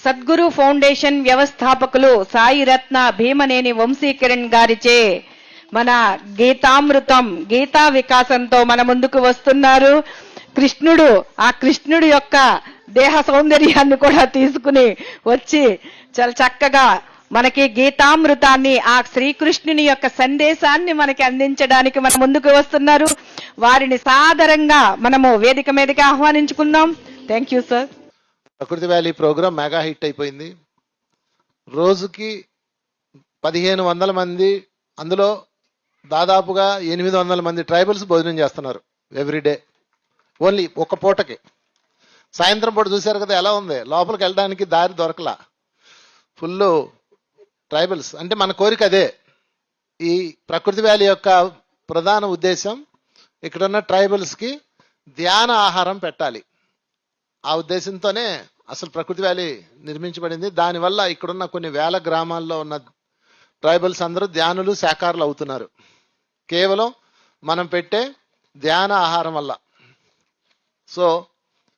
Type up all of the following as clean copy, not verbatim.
Sadhguru foundation వ్యవస్థాపకులు సాయి రత్న భీమనేని వంశీకిరణ్ గారిచే మన గీతామృతం గీతా వికాసంతో మన ముందుకు వస్తున్నారు. కృష్ణుడు ఆ కృష్ణుడి యొక్క దేహ సౌందర్యాన్ని కూడా తీసుకుని వచ్చి చాలా చక్కగా మనకి గీతామృతాన్ని ఆ శ్రీకృష్ణుని యొక్క సందేశాన్ని మనకి అందించడానికి మన ముందుకు వస్తున్నారు. వారిని సాదరంగా మనము వేదిక మీదకి ఆహ్వానించుకుందాం. Thank you sir. Prakriti valley program mega hit అయిపోయింది. రోజుకి 1500 మంది, అందులో దాదాపుగా 800 మంది ట్రైబల్స్ భోజనం చేస్తున్నారు ఎవ్రీడే, ఓన్లీ ఒక పూటకి. సాయంత్రం పూట చూశారు కదా ఎలా ఉంది, లోపలికి వెళ్ళడానికి దారి దొరకలా, ఫుల్ ట్రైబల్స్. అంటే మన కోరిక అదే. ఈ ప్రకృతి వ్యాలీ యొక్క ప్రధాన ఉద్దేశం ఇక్కడున్న ట్రైబల్స్కి ధ్యాన ఆహారం పెట్టాలి. ఆ ఉద్దేశంతోనే అసలు ప్రకృతి వ్యాలీ నిర్మించబడింది. దానివల్ల ఇక్కడున్న కొన్ని వేల గ్రామాల్లో ఉన్న ట్రైబల్స్ అందరూ ధ్యానులు, శాకారులు అవుతున్నారు కేవలం మనం పెట్టే ధ్యాన ఆహారం వల్ల. సో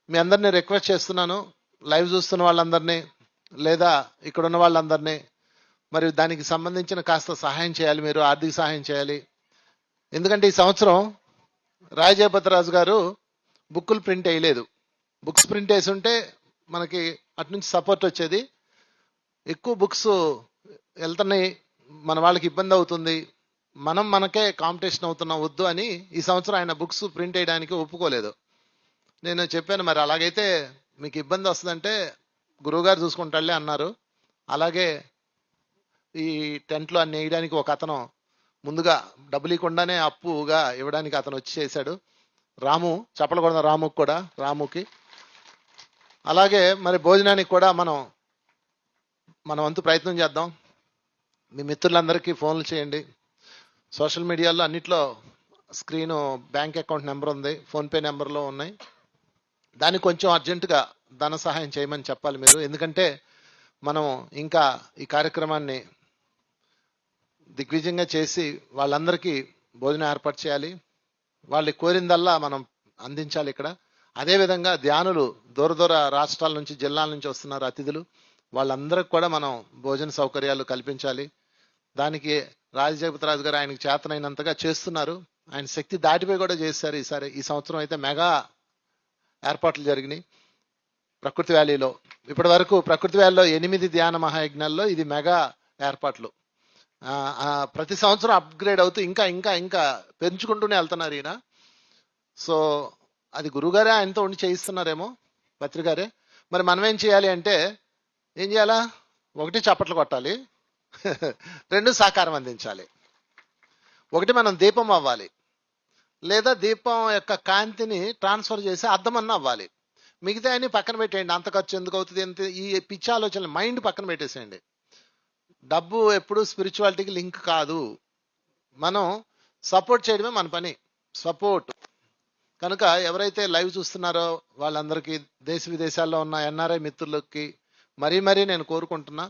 మీ అందరినీ రిక్వెస్ట్ చేస్తున్నాను, లైవ్ చూస్తున్న వాళ్ళందరినీ లేదా ఇక్కడున్న వాళ్ళందరినీ, మరి దానికి సంబంధించిన కాస్త సహాయం చేయాలి, మీరు ఆర్థిక సహాయం చేయాలి. ఎందుకంటే ఈ సంవత్సరం రాజపతిరాజు గారు బుక్కులు ప్రింట్ వేయలేదు. బుక్స్ ప్రింట్ వేసి ఉంటే మనకి అటు నుంచి సపోర్ట్ వచ్చేది. ఎక్కువ బుక్స్ వెళ్తున్నాయి, మన వాళ్ళకి ఇబ్బంది అవుతుంది, మనం మనకే కాంపిటీషన్ అవుతున్నాం, వద్దు అని ఈ సంవత్సరం ఆయన బుక్స్ ప్రింట్ వేయడానికి ఒప్పుకోలేదు. నేను చెప్పాను, మరి అలాగైతే మీకు ఇబ్బంది వస్తుందంటే గురువుగారు చూసుకుంటాడులే అన్నారు. అలాగే ఈ టెంట్లో అన్ని వేయడానికి ఒక అతను ముందుగా డబ్బులు ఇవ్వకుండానే అప్పుగా ఇవ్వడానికి అతను వచ్చి చేశాడు. రాము, చెప్పకూడదు రాముకి కూడా, రాముకి. అలాగే మరి భోజనానికి కూడా మనం వంతు ప్రయత్నం చేద్దాం. మీ మిత్రులందరికీ ఫోన్లు చేయండి. సోషల్ మీడియాలో అన్నిట్లో స్క్రీను బ్యాంక్ అకౌంట్ నెంబర్ ఉంది, ఫోన్పే నెంబర్లో ఉన్నాయి. దానికి కొంచెం అర్జెంటుగా ధన సహాయం చేయమని చెప్పాలి మీరు. ఎందుకంటే మనం ఇంకా ఈ కార్యక్రమాన్ని దిగ్విజయంగా చేసి వాళ్ళందరికీ భోజనం ఏర్పాటు చేయాలి. వాళ్ళు కోరిందల్లా మనం అందించాలి ఇక్కడ. అదేవిధంగా ధ్యానులు దూర దూర రాష్ట్రాల నుంచి, జిల్లాల నుంచి వస్తున్నారు అతిథులు, వాళ్ళందరికి కూడా మనం భోజన సౌకర్యాలు కల్పించాలి. దానికి రాజజగపతిరాజు గారు ఆయనకు చేతనైనంతగా చేస్తున్నారు. ఆయన శక్తి దాటిపోయి కూడా చేశారు. ఈ సంవత్సరం అయితే మెగా ఏర్పాట్లు జరిగినాయి ప్రకృతి వ్యాలీలో. ఇప్పటి వరకు ప్రకృతి వ్యాలీలో 8 ధ్యాన మహాయజ్ఞాల్లో ఇది మెగా ఏర్పాట్లు. ప్రతి సంవత్సరం అప్గ్రేడ్ అవుతూ ఇంకా ఇంకా ఇంకా పెంచుకుంటూనే వెళ్తున్నారు ఈయన. సో అది గురుగారే ఆయనతో ఉండి చేయిస్తున్నారేమో, పత్రికారే. మరి మనం ఏం చేయాలి అంటే, ఏం చేయాలా? 1 చప్పట్లు కొట్టాలి, 2 సహకారం అందించాలి. 1 మనం దీపం అవ్వాలి, లేదా దీపం యొక్క కాంతిని ట్రాన్స్ఫర్ చేసి అద్దం అన్న అవ్వాలి. మిగతా అన్ని పక్కన పెట్టేయండి. అంత ఖర్చు ఎందుకు అవుతుంది, ఎంత ఈ పిచ్చి ఆలోచనలు మైండ్ పక్కన పెట్టేసేయండి. డబ్బు ఎప్పుడు స్పిరిచువాలిటీకి లింక్ కాదు. మనం సపోర్ట్ చేయడమే మన పని, సపోర్ట్. కనుక ఎవరైతే లైవ్ చూస్తున్నారో వాళ్ళందరికీ, దేశ విదేశాల్లో ఉన్న ఎన్ఆర్ఐ మిత్రులకి మరీ నేను కోరుకుంటున్నా,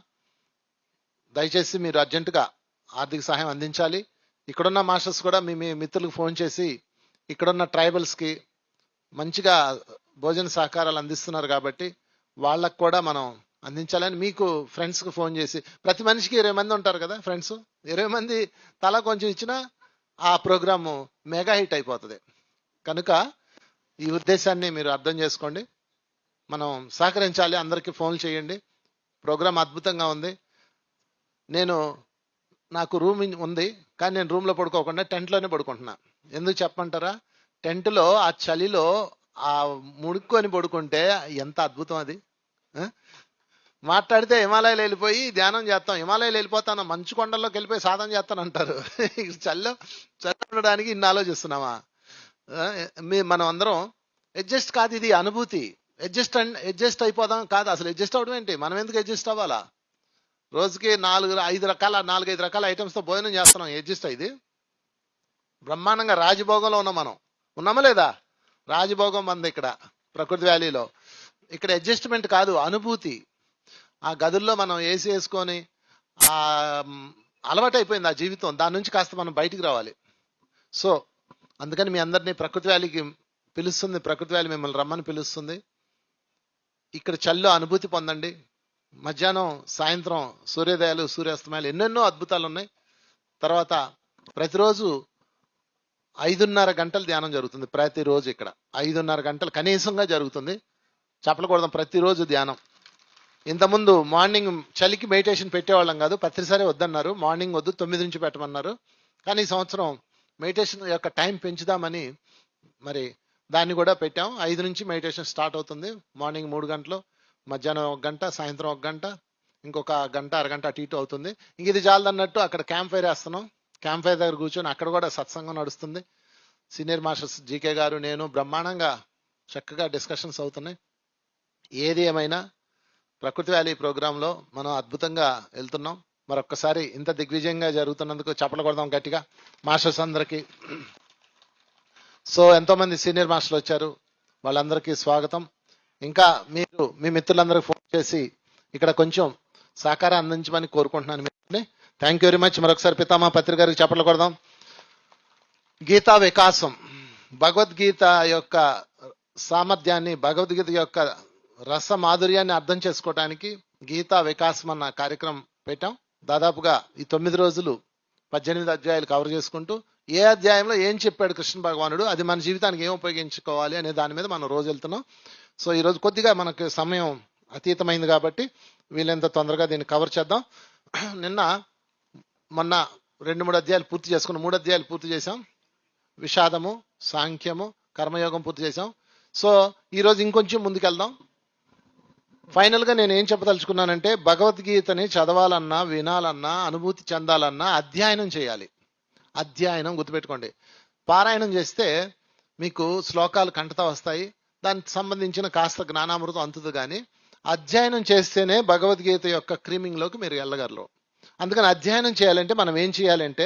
దయచేసి మీరు అర్జెంటుగా ఆర్థిక సహాయం అందించాలి. ఇక్కడున్న మాస్టర్స్ కూడా మీ మిత్రులకు ఫోన్ చేసి ఇక్కడున్న ట్రైబల్స్కి మంచిగా భోజన సహకారాలు అందిస్తున్నారు కాబట్టి వాళ్ళకు కూడా మనం అందించాలని మీకు ఫ్రెండ్స్కి ఫోన్ చేసి, ప్రతి మనిషికి 20 మంది ఉంటారు కదా ఫ్రెండ్స్, 20 మంది తలా కొంచెం ఇచ్చినా ఆ ప్రోగ్రాము మెగా హిట్ అయిపోతుంది. కనుక ఈ ఉద్దేశాన్ని మీరు అర్థం చేసుకోండి. మనం సహకరించాలి, అందరికీ ఫోన్లు చేయండి. ప్రోగ్రాం అద్భుతంగా ఉంది. నాకు రూమ్ ఉంది, కానీ నేను రూమ్లో పడుకోకుండా టెంట్లోనే పడుకుంటున్నా. ఎందుకు చెప్పమంటారా? టెంట్లో ఆ చలిలో ఆ ముడుక్కొని పడుకుంటే ఎంత అద్భుతం అది. మాట్లాడితే హిమాలయాలు వెళ్ళిపోయి ధ్యానం చేస్తాం, హిమాలయాలు వెళ్ళిపోతాను, మంచు కొండల్లోకి వెళ్ళిపోయి సాధన చేస్తాను అంటారు. చలి ఉండడానికి ఇన్ని ఆలోచిస్తున్నామా? మనం అందరం అడ్జస్ట్ కాదు, ఇది అనుభూతి. అడ్జస్ట్ అయిపోదాం కాదు, అసలు అడ్జస్ట్ అవడం ఏంటి? మనం ఎందుకు అడ్జస్ట్ అవ్వాలా? రోజుకి 4-5 రకాల ఐటమ్స్తో భోజనం చేస్తున్నాం. అడ్జస్ట్ అయ్యింది బ్రహ్మాండంగా రాజభోగంలో ఉన్నాం. మనం ఉన్నామా లేదా? రాజభోగం మంది ఇక్కడ ప్రకృతి వ్యాలీలో. ఇక్కడ అడ్జస్ట్మెంట్ కాదు, అనుభూతి. ఆ గదుల్లో మనం ఏసీ వేసుకొని అలవాటు అయిపోయింది ఆ జీవితం. దాని నుంచి కాస్త మనం బయటికి రావాలి. సో అందుకని మీ అందరినీ ప్రకృతి వ్యాలీకి పిలుస్తుంది, ప్రకృతి వ్యాలీ మిమ్మల్ని రమ్మని పిలుస్తుంది. ఇక్కడ చల్లో అనుభూతి పొందండి. మధ్యాహ్నం సాయంత్రం సూర్యోదయాలు సూర్యాస్తమయాలు ఎన్నెన్నో అద్భుతాలు ఉన్నాయి. తర్వాత ప్రతిరోజు 5:30 గంటలు ధ్యానం జరుగుతుంది. ప్రతిరోజు ఇక్కడ 5:30 గంటలు కనీసంగా జరుగుతుంది. చెప్పకూడదు, ప్రతిరోజు ధ్యానం. ఇంతకుముందు మార్నింగ్ చలికి మెడిటేషన్ పెట్టేవాళ్ళం కాదు, ప్రతిసారి వద్దన్నారు. మార్నింగ్ వద్దు, 9 నుంచి పెట్టమన్నారు. కానీ ఈ సంవత్సరం మెడిటేషన్ యొక్క టైం పెంచుదామని మరి దాన్ని కూడా పెట్టాం. 5 నుంచి మెడిటేషన్ స్టార్ట్ అవుతుంది. మార్నింగ్ 3 గంటలు, మధ్యాహ్నం 1 గంట, సాయంత్రం 1 గంట, ఇంకొక గంట అరగంట అటు ఇటు అవుతుంది. ఇంక ఇది చాలదన్నట్టు అక్కడ క్యాంప్ ఫైర్ వేస్తున్నాం. క్యాంప్ ఫైర్ దగ్గర కూర్చొని అక్కడ కూడా సత్సంగం నడుస్తుంది. సీనియర్ మాస్టర్స్ జీకే గారు, నేను బ్రహ్మాండంగా చక్కగా డిస్కషన్స్ అవుతున్నాయి. ఏది ఏమైనా ప్రకృతి వ్యాలీ ప్రోగ్రాంలో మనం అద్భుతంగా వెళ్తున్నాం. మరొక్కసారి ఇంత దిగ్విజయంగా జరుగుతున్నందుకు చప్పట్లు కొడదాం గట్టిగా మాస్టర్స్ అందరికీ. సో ఎంతో మంది సీనియర్ మాస్టర్లు వచ్చారు, వాళ్ళందరికీ స్వాగతం. ఇంకా మీరు మీ మిత్రులందరికీ ఫోన్ చేసి ఇక్కడ కొంచెం సహకారం అందించమని కోరుకుంటున్నాను మిమ్మల్ని. Thank you very much. మరొకసారి పితామహ పత్రిక గారికి చప్పట్లు కొడదాం. గీతా వికాసం, భగవద్గీత యొక్క సామర్థ్యాన్ని, భగవద్గీత యొక్క రస మాధుర్యాన్ని అర్థం చేసుకోవడానికి గీతా వికాసం అన్న కార్యక్రమం పెట్టాం. దాదాపుగా ఈ 9 రోజులు 18 అధ్యాయాలు కవర్ చేసుకుంటూ ఏ అధ్యాయంలో ఏం చెప్పాడు కృష్ణ భగవానుడు, అది మన జీవితానికి ఏం ఉపయోగించుకోవాలి అనే దాని మీద మనం రోజు వెళ్తున్నాం. సో ఈరోజు కొద్దిగా మనకు సమయం అతీతమైంది కాబట్టి వీళ్ళెంత తొందరగా దీన్ని కవర్ చేద్దాం. మొన్న 2-3 అధ్యాయాలు పూర్తి చేసుకున్నాం. 3 అధ్యాయాలు పూర్తి చేసాం. విషాదము, సాంఖ్యము, కర్మయోగం పూర్తి చేసాం. సో ఈరోజు ఇంకొంచెం ముందుకెళ్దాం. ఫైనల్గా నేను ఏం చెప్పదలుచుకున్నానంటే, భగవద్గీతని చదవాలన్నా, వినాలన్నా, అనుభూతి చెందాలన్నా అధ్యయనం చేయాలి. అధ్యయనం గుర్తుపెట్టుకోండి. పారాయణం చేస్తే మీకు శ్లోకాలు కంటతా వస్తాయి, దానికి సంబంధించిన కాస్త జ్ఞానామృతం అందుతుంది. కానీ అధ్యయనం చేస్తేనే భగవద్గీత యొక్క క్రీమింగ్లోకి మీరు వెళ్ళగలరు. అందుకని అధ్యయనం చేయాలంటే మనం ఏం చేయాలంటే,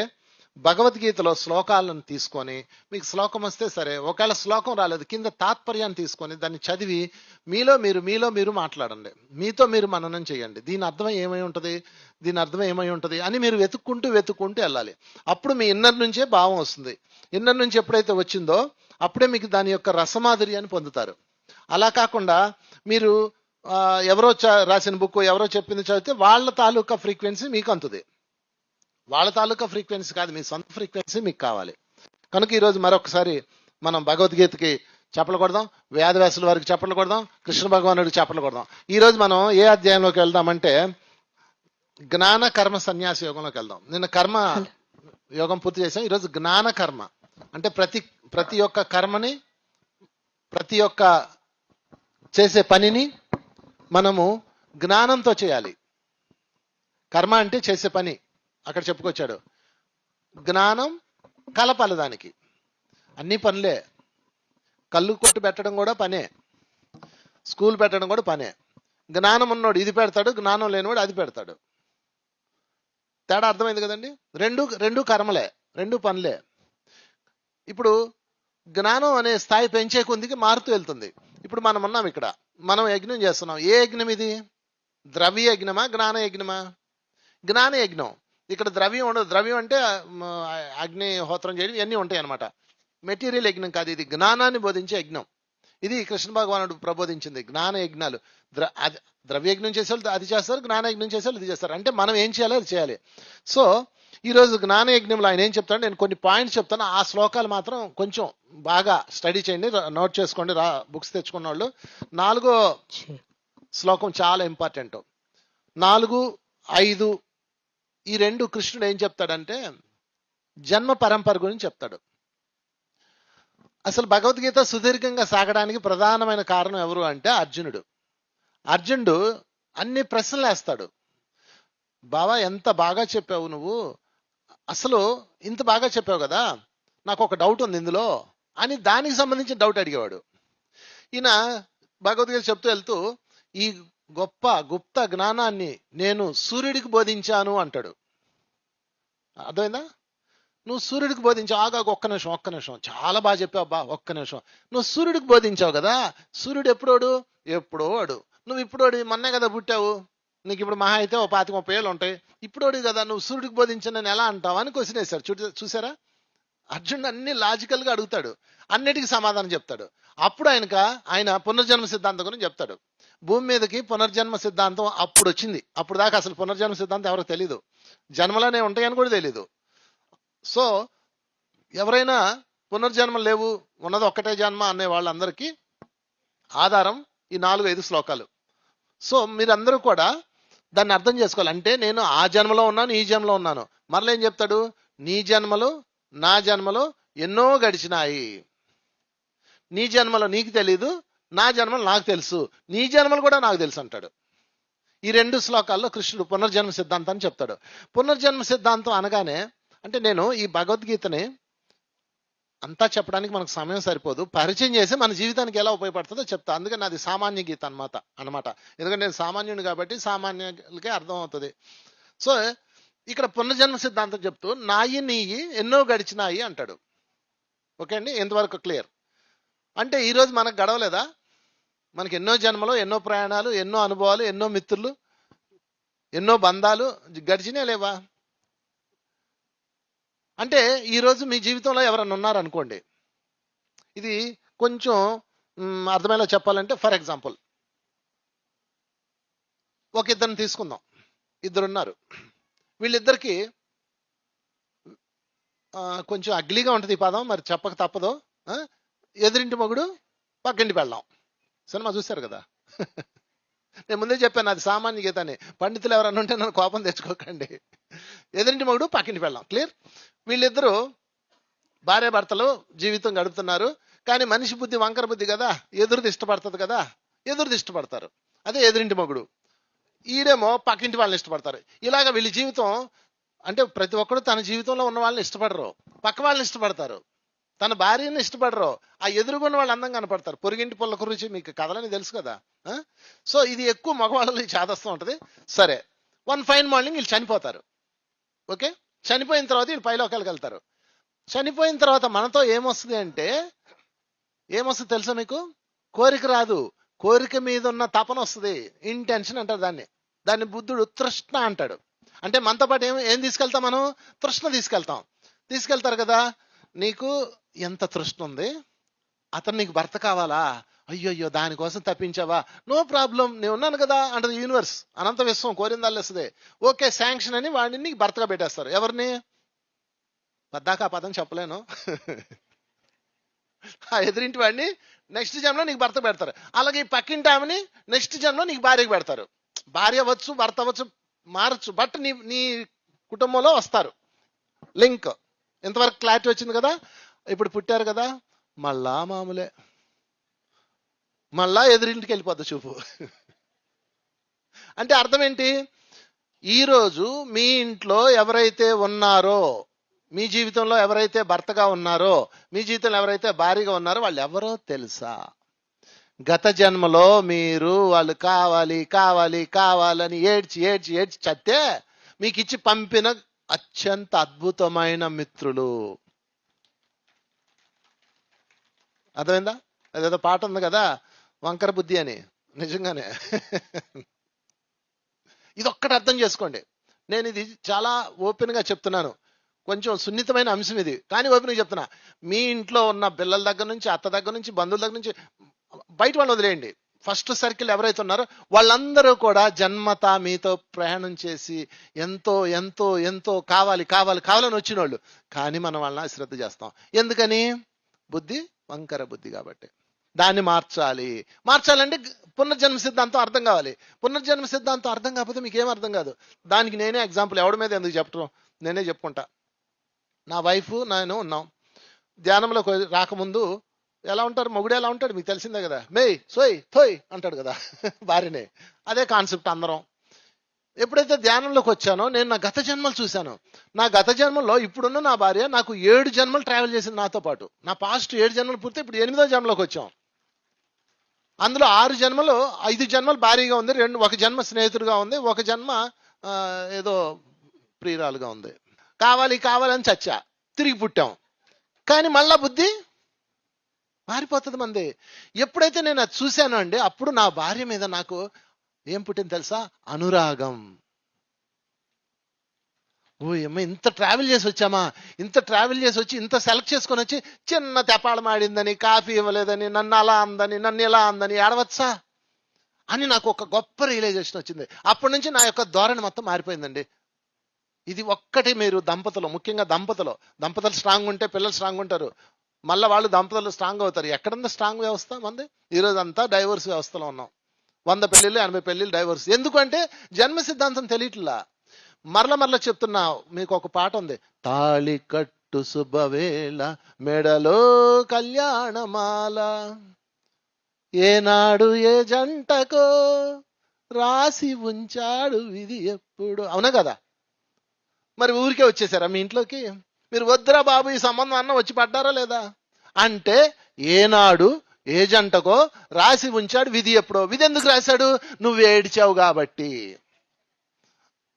భగవద్గీతలో శ్లోకాలను తీసుకొని, మీకు శ్లోకం వస్తే సరే, ఒకవేళ శ్లోకం రాలేదు కింద తాత్పర్యాన్ని తీసుకొని దాన్ని చదివి మీలో మీరు మాట్లాడండి. మీతో మీరు మననం చేయండి. దీని అర్థం ఏమై ఉంటుంది అని మీరు వెతుక్కుంటూ వెళ్ళాలి. అప్పుడు మీ ఇన్నర్ నుంచే భావం వస్తుంది. ఇన్నర్ నుంచి ఎప్పుడైతే వచ్చిందో అప్పుడే మీకు దాని యొక్క రసమాధుర్యాన్ని పొందుతారు. అలా కాకుండా మీరు ఎవరో రాసిన బుక్, ఎవరో చెప్పింది చదివితే వాళ్ళ తాలూకా ఫ్రీక్వెన్సీ మీకు అందుతుంది. వాళ్ళ తాలూకా ఫ్రీక్వెన్సీ కాదు, మీ సొంత ఫ్రీక్వెన్సీ మీకు కావాలి. కనుక ఈరోజు మరొకసారి మనం భగవద్గీతకి చప్పట్లు కొడదాం, వేదవ్యాసుల వారికి చప్పట్లు కొడదాం, కృష్ణ భగవానుడికి చప్పట్లు కొడదాం. ఈరోజు మనం ఏ అధ్యాయంలోకి వెళ్దామంటే జ్ఞాన కర్మ సన్యాస యోగంలోకి వెళ్దాం. నిన్న కర్మ యోగం పూర్తి చేసాం. ఈరోజు జ్ఞాన కర్మ అంటే ప్రతి ఒక్క కర్మని, ప్రతి ఒక్క చేసే పనిని మనము జ్ఞానంతో చేయాలి. కర్మ అంటే చేసే పని అక్కడ చెప్పుకొచ్చాడు. జ్ఞానం కలపాలి దానికి. అన్ని పనులే. కళ్ళు కొట్టు పెట్టడం కూడా పనే, స్కూల్ పెట్టడం కూడా పనే. జ్ఞానం ఉన్నోడు ఇది పెడతాడు, జ్ఞానం లేనివాడు అది పెడతాడు. తేడా అర్థమైంది కదండి. రెండు కర్మలే, రెండు పనులే. ఇప్పుడు జ్ఞానం అనే స్థాయి పెంచే కొద్దికి మారుతూ వెళ్తుంది. ఇప్పుడు మనం ఉన్నాం ఇక్కడ, మనం యజ్ఞం చేస్తున్నాం. ఏ యజ్ఞం ఇది? ద్రవ్య యజ్ఞమా, జ్ఞాన యజ్ఞమా? జ్ఞాన యజ్ఞం. ఇక్కడ ద్రవ్యం ఉండదు. ద్రవ్యం అంటే అగ్నిహోత్రం చేయడం ఇవన్నీ ఉంటాయి అనమాట. మెటీరియల్ యజ్ఞం కాదు, ఇది జ్ఞానాన్ని బోధించే యజ్ఞం. ఇది కృష్ణ భగవానుడు ప్రబోధించింది జ్ఞాన యజ్ఞాలు. ద్రవ్య యజ్ఞం చేసేవాళ్ళు అది చేస్తారు, జ్ఞాన యజ్ఞం చేసేవాళ్ళు ఇది చేస్తారు. అంటే మనం ఏం చేయాలో అది చేయాలి. సో ఈరోజు జ్ఞాన యజ్ఞంలో ఆయన ఏం చెప్తాడు, నేను కొన్ని పాయింట్స్ చెప్తాను. ఆ శ్లోకాలు మాత్రం కొంచెం బాగా స్టడీ చేయండి, నోట్ చేసుకోండి, బుక్స్ తెచ్చుకున్న వాళ్ళు. 4వ శ్లోకం చాలా ఇంపార్టెంట్. 4, 5 ఈ 2 కృష్ణుడు ఏం చెప్తాడంటే జన్మ పరంపర గురించి చెప్తాడు. అసలు భగవద్గీత సుదీర్ఘంగా సాగడానికి ప్రధానమైన కారణం ఎవరు అంటే అర్జునుడు. అర్జునుడు అన్ని ప్రశ్నలు వేస్తాడు. బావా ఎంత బాగా చెప్పావు నువ్వు, అసలు ఇంత బాగా చెప్పావు కదా, నాకు ఒక డౌట్ ఉంది ఇందులో అని దానికి సంబంధించిన డౌట్ అడిగేవాడు. ఈయన భగవద్గీత చెప్తూ వెళ్తూ ఈ గొప్ప గుప్త జ్ఞానాన్ని నేను సూర్యుడికి బోధించాను అంటాడు. అర్థమైందా? నువ్వు సూర్యుడికి బోధించావు. ఒక్క నిమిషం చాలా బాగా చెప్పావు బా, ఒక్క నిమిషం. నువ్వు సూర్యుడికి బోధించావు కదా, సూర్యుడు ఎప్పుడో వాడు. నువ్వు ఇప్పుడోడు, మొన్నే కదా పుట్టావు, నీకు ఇప్పుడు మహా అయితే 25-30 ఏళ్ళు ఉంటాయి, ఇప్పుడోడు కదా, నువ్వు సూర్యుడికి బోధించాను నేను ఎలా అంటావు అని క్వశ్చన్ వేశారు. చూసారా? అర్జునుడు అన్ని లాజికల్గా అడుగుతాడు, అన్నిటికీ సమాధానం చెప్తాడు. అప్పుడు ఆయన పునర్జన్మ సిద్ధాంతం గురించి చెప్తాడు. భూమి మీదకి పునర్జన్మ సిద్ధాంతం అప్పుడు వచ్చింది. అప్పుడు దాకా అసలు పునర్జన్మ సిద్ధాంతం ఎవరికి తెలీదు, జన్మలనే ఉంటాయని కూడా తెలీదు. సో ఎవరైనా పునర్జన్మ లేవు, ఉన్నది ఒక్కటే జన్మ అనే వాళ్ళందరికీ ఆధారం ఈ 4-5 శ్లోకాలు. సో మీరందరూ కూడా దాన్ని అర్థం చేసుకోవాలి. అంటే నేను ఆ జన్మలో ఉన్నాను, ఈ జన్మలో ఉన్నాను. మరలా ఏం చెప్తాడు, నీ జన్మలు నా జన్మలు ఎన్నో గడిచినాయి. నీ జన్మలో నీకు తెలీదు, నా జన్మలు నాకు తెలుసు, నీ జన్మలు కూడా నాకు తెలుసు అంటాడు. ఈ 2 శ్లోకాల్లో కృష్ణుడు పునర్జన్మ సిద్ధాంతాన్ని చెప్తాడు. పునర్జన్మ సిద్ధాంతం అనగానే అంటే నేను ఈ భగవద్గీతని అంతా చెప్పడానికి మనకు సమయం సరిపోదు, పరిచయం చేసి మన జీవితానికి ఎలా ఉపయోగపడుతుందో చెప్తా. అందుకని నాది సామాన్య గీత అనమాట. ఎందుకంటే నేను సామాన్యుని కాబట్టి సామాన్యులకే అర్థం అవుతుంది. సో ఇక్కడ పునర్జన్మ సిద్ధాంతం చెప్తూ నాయి నీయి ఎన్నో గడిచినాయి అంటాడు. ఓకే అండి, ఎంతవరకు క్లియర్? అంటే ఈరోజు మనకు గడవలేదా? మనకి ఎన్నో జన్మలు, ఎన్నో ప్రయాణాలు, ఎన్నో అనుభవాలు, ఎన్నో మిత్రులు, ఎన్నో బంధాలు గడిచినా లేవా? అంటే ఈరోజు మీ జీవితంలో ఎవరన్నా ఉన్నారనుకోండి, ఇది కొంచెం అర్థమయ్యేలా చెప్పాలంటే ఫర్ ఎగ్జాంపుల్ ఒక ఇద్దరిని తీసుకుందాం. ఇద్దరున్నారు, వీళ్ళిద్దరికి కొంచెం అగ్లీగా ఉంటుంది ఈ పదం, మరి చెప్పక తప్పదు. ఎదురింటి మొగుడు పక్కింటి పెళ్ళాం. సినిమా చూశారు కదా. నేను ముందే చెప్పాను అది సామాన్య గీత అని. పండితులు ఎవరన్నా ఉంటే నన్ను కోపం తెచ్చుకోకండి. ఎదురింటి మొగుడు పక్కింటి పెళ్ళాం, క్లియర్. వీళ్ళిద్దరూ భార్య భర్తలు జీవితం గడుపుతున్నారు. కానీ మనిషి బుద్ధి వంకర బుద్ధి కదా, ఎదురుది ఇష్టపడుతుంది కదా, ఎదురుది ఇష్టపడతారు. అదే ఎదురింటి మొగుడు. ఈడేమో పక్కింటి వాళ్ళని ఇష్టపడతారు. ఇలాగ వీళ్ళ జీవితం అంటే ప్రతి ఒక్కరు తన జీవితంలో ఉన్న వాళ్ళని ఇష్టపడరు, పక్క వాళ్ళని ఇష్టపడతారు. తన భార్యని ఇష్టపడరు, ఆ ఎదురుగున్న వాళ్ళు అందంగా కనపడతారు. పొరిగింటి పుల్ల రుచి మీకు కథలని తెలుసు కదా. సో ఇది ఎక్కువ మగవాళ్ళలో చేదస్తూ ఉంటుంది. సరే, వన్ ఫైన్ మార్నింగ్ వీళ్ళు చనిపోతారు. ఓకే, చనిపోయిన తర్వాత వీళ్ళు పైలోకాలకు వెళ్తారు. చనిపోయిన తర్వాత మనతో ఏమొస్తుంది అంటే, ఏమొస్తుంది తెలుసా మీకు? కోరిక రాదు, కోరిక మీద ఉన్న తపన వస్తుంది. ఇంటెన్షన్ అంటారు దాన్ని. దాన్ని బుద్ధుడు తృష్ణ అంటాడు. అంటే మనతో పాటు ఏం తీసుకెళ్తాం మనం? తృష్ణ తీసుకెళ్తారు కదా. నీకు ఎంత తృష్ణ ఉంది, అతను నీకు భర్త కావాలా, అయ్యో దానికోసం తప్పించావా, నో ప్రాబ్లం, నేను ఉన్నాను కదా అంటది యూనివర్స్, అనంత విశ్వం కోరిందల్లేస్తుంది. ఓకే శాంక్షన్ అని వాడిని నీకు భర్తగా పెట్టేస్తారు. ఎవరిని? పద్దాక ఆ పదం చెప్పలేను. ఆ ఎదురింటి వాడిని నెక్స్ట్ జన్మలో నీకు భర్త పెడతారు. అలాగే ఈ పక్కింటి ఆమెని నెక్స్ట్ జన్మలో నీకు భార్యకు పెడతారు. భార్య అవ్వచ్చు, భర్త అవ్వచ్చు, మారచ్చు, బట్ నీ కుటుంబంలో వస్తారు. లింక్. ఎంతవరకు క్లారిటీ వచ్చింది కదా? ఇప్పుడు పుట్టారు కదా, మళ్ళా మామూలే, మళ్ళా ఎదురింటికి వెళ్ళిపోద్ది చూపు. అంటే అర్థం ఏంటి? ఈరోజు మీ ఇంట్లో ఎవరైతే ఉన్నారో, మీ జీవితంలో ఎవరైతే భర్తగా ఉన్నారో, మీ జీవితంలో ఎవరైతే భార్యగా ఉన్నారో వాళ్ళు ఎవరో తెలుసా? గత జన్మలో మీరు వాళ్ళు కావాలని ఏడ్చి చస్తే మీకు ఇచ్చి పంపిన అత్యంత అద్భుతమైన మిత్రులు. అర్థమైందా? అదేదో పాట ఉంది కదా, వంకర బుద్ధి అని. నిజంగానే ఇది ఒక్కటి అర్థం చేసుకోండి. నేను ఇది చాలా ఓపెన్ గా చెప్తున్నాను, కొంచెం సున్నితమైన అంశం ఇది, కానీ ఓపెన్ గా చెప్తున్నా. మీ ఇంట్లో ఉన్న పిల్లల దగ్గర నుంచి, అత్త దగ్గర నుంచి, బంధువుల దగ్గర నుంచి, బయట వాళ్ళు వదిలేయండి. ఫస్ట్ సర్కిల్ ఎవరైతే ఉన్నారో వాళ్ళందరూ కూడా జన్మతా మీతో ప్రయాణం చేసి ఎంతో ఎంతో ఎంతో కావాలని వచ్చిన వాళ్ళు. కానీ మనం వాళ్ళని అశ్రద్ధ చేస్తాం. ఎందుకని? బుద్ధి వంకర బుద్ధి కాబట్టి. దాన్ని మార్చాలంటే పునర్జన్మ సిద్ధాంతం అర్థం కావాలి. పునర్జన్మ సిద్ధాంతం అర్థం కాకపోతే మీకు ఏం అర్థం కాదు. దానికి నేనే ఎగ్జాంపుల్. ఎవడి మీద ఎందుకు చెప్పడం, నేనే చెప్పుకుంటా. నా వైఫ్ నేను ఉన్నాం. ధ్యానంలోకి రాకముందు ఎలా ఉంటారు, మొగుడు ఎలా ఉంటాడు మీకు తెలిసిందే కదా. మేయ్ సోయ్ థోయ్ అంటాడు కదా భార్యనే. అదే కాన్సెప్ట్ అందరం. ఎప్పుడైతే ధ్యానంలోకి వచ్చానో నేను నా గత జన్మలు చూశాను. నా గత జన్మలో ఇప్పుడున్న నా భార్య నాకు 7 జన్మలు ట్రావెల్ చేసింది నాతో పాటు. నా పాస్ట్ 7 జన్మలు పూర్తి, ఇప్పుడు 8వ జన్మలోకి వచ్చాం. అందులో 6 జన్మలు, 5 జన్మలు భార్యగా ఉంది, 1 జన్మ స్నేహితుడిగా ఉంది, 1 జన్మ ఏదో ప్రియురాలుగా ఉంది. కావాలని చచ్చా, తిరిగి పుట్టాం. కానీ మళ్ళా బుద్ధి మారిపోతుంది మంది. ఎప్పుడైతే నేను అది చూశానో అండి, అప్పుడు నా భార్య మీద నాకు ఏం పుట్టింది తెలుసా? అనురాగం. ఓ అమ్మ, ఇంత ట్రావెల్ చేసి వచ్చామా, ఇంత ట్రావెల్ చేసి వచ్చి ఇంత సెలెక్ట్ చేసుకొని వచ్చి చిన్న తెపాళం ఆడిందని, కాఫీ ఇవ్వలేదని, నన్ను అలా అందని, నన్ను ఇలా అందని ఏడవచ్చా? అని నాకు ఒక గొప్ప రియలైజేషన్ వచ్చింది. అప్పటి నుంచి నా యొక్క ధోరణి మొత్తం మారిపోయిందండి. ఇది ఒక్కటి మీరు ముఖ్యంగా దంపతులు స్ట్రాంగ్ ఉంటే పిల్లలు స్ట్రాంగ్ ఉంటారు. మళ్ళీ వాళ్ళు దంపతులు స్ట్రాంగ్ అవుతారు. ఎక్కడుంది స్ట్రాంగ్ వ్యవస్థ మంది? ఈరోజు అంతా డైవర్స్ వ్యవస్థలో ఉన్నాం. 100 పెళ్ళిళ్ళు 80 పెళ్ళిళ్ళు డైవర్స్. ఎందుకంటే జన్మ సిద్ధాంతం తెలియట్లా. మరల చెప్తున్నా, మీకు ఒక పాట ఉంది, తాళి కట్టు శుభవేళ మెడలో కళ్యాణమాల, ఏనాడు ఏ జంటకో రాసి ఉంచాడు విధి ఎప్పుడు. అవునా కదా? మరి ఊరికే వచ్చేసారా మీ ఇంట్లోకి? మీరు వద్దురా బాబు ఈ సంబంధం అన్న వచ్చి పడ్డారా లేదా? అంటే ఏనాడు ఏ జంటకో రాసి ఉంచాడు విధి ఎప్పుడో. విధి ఎందుకు రాశాడు? నువ్వు ఏడ్చావు కాబట్టి.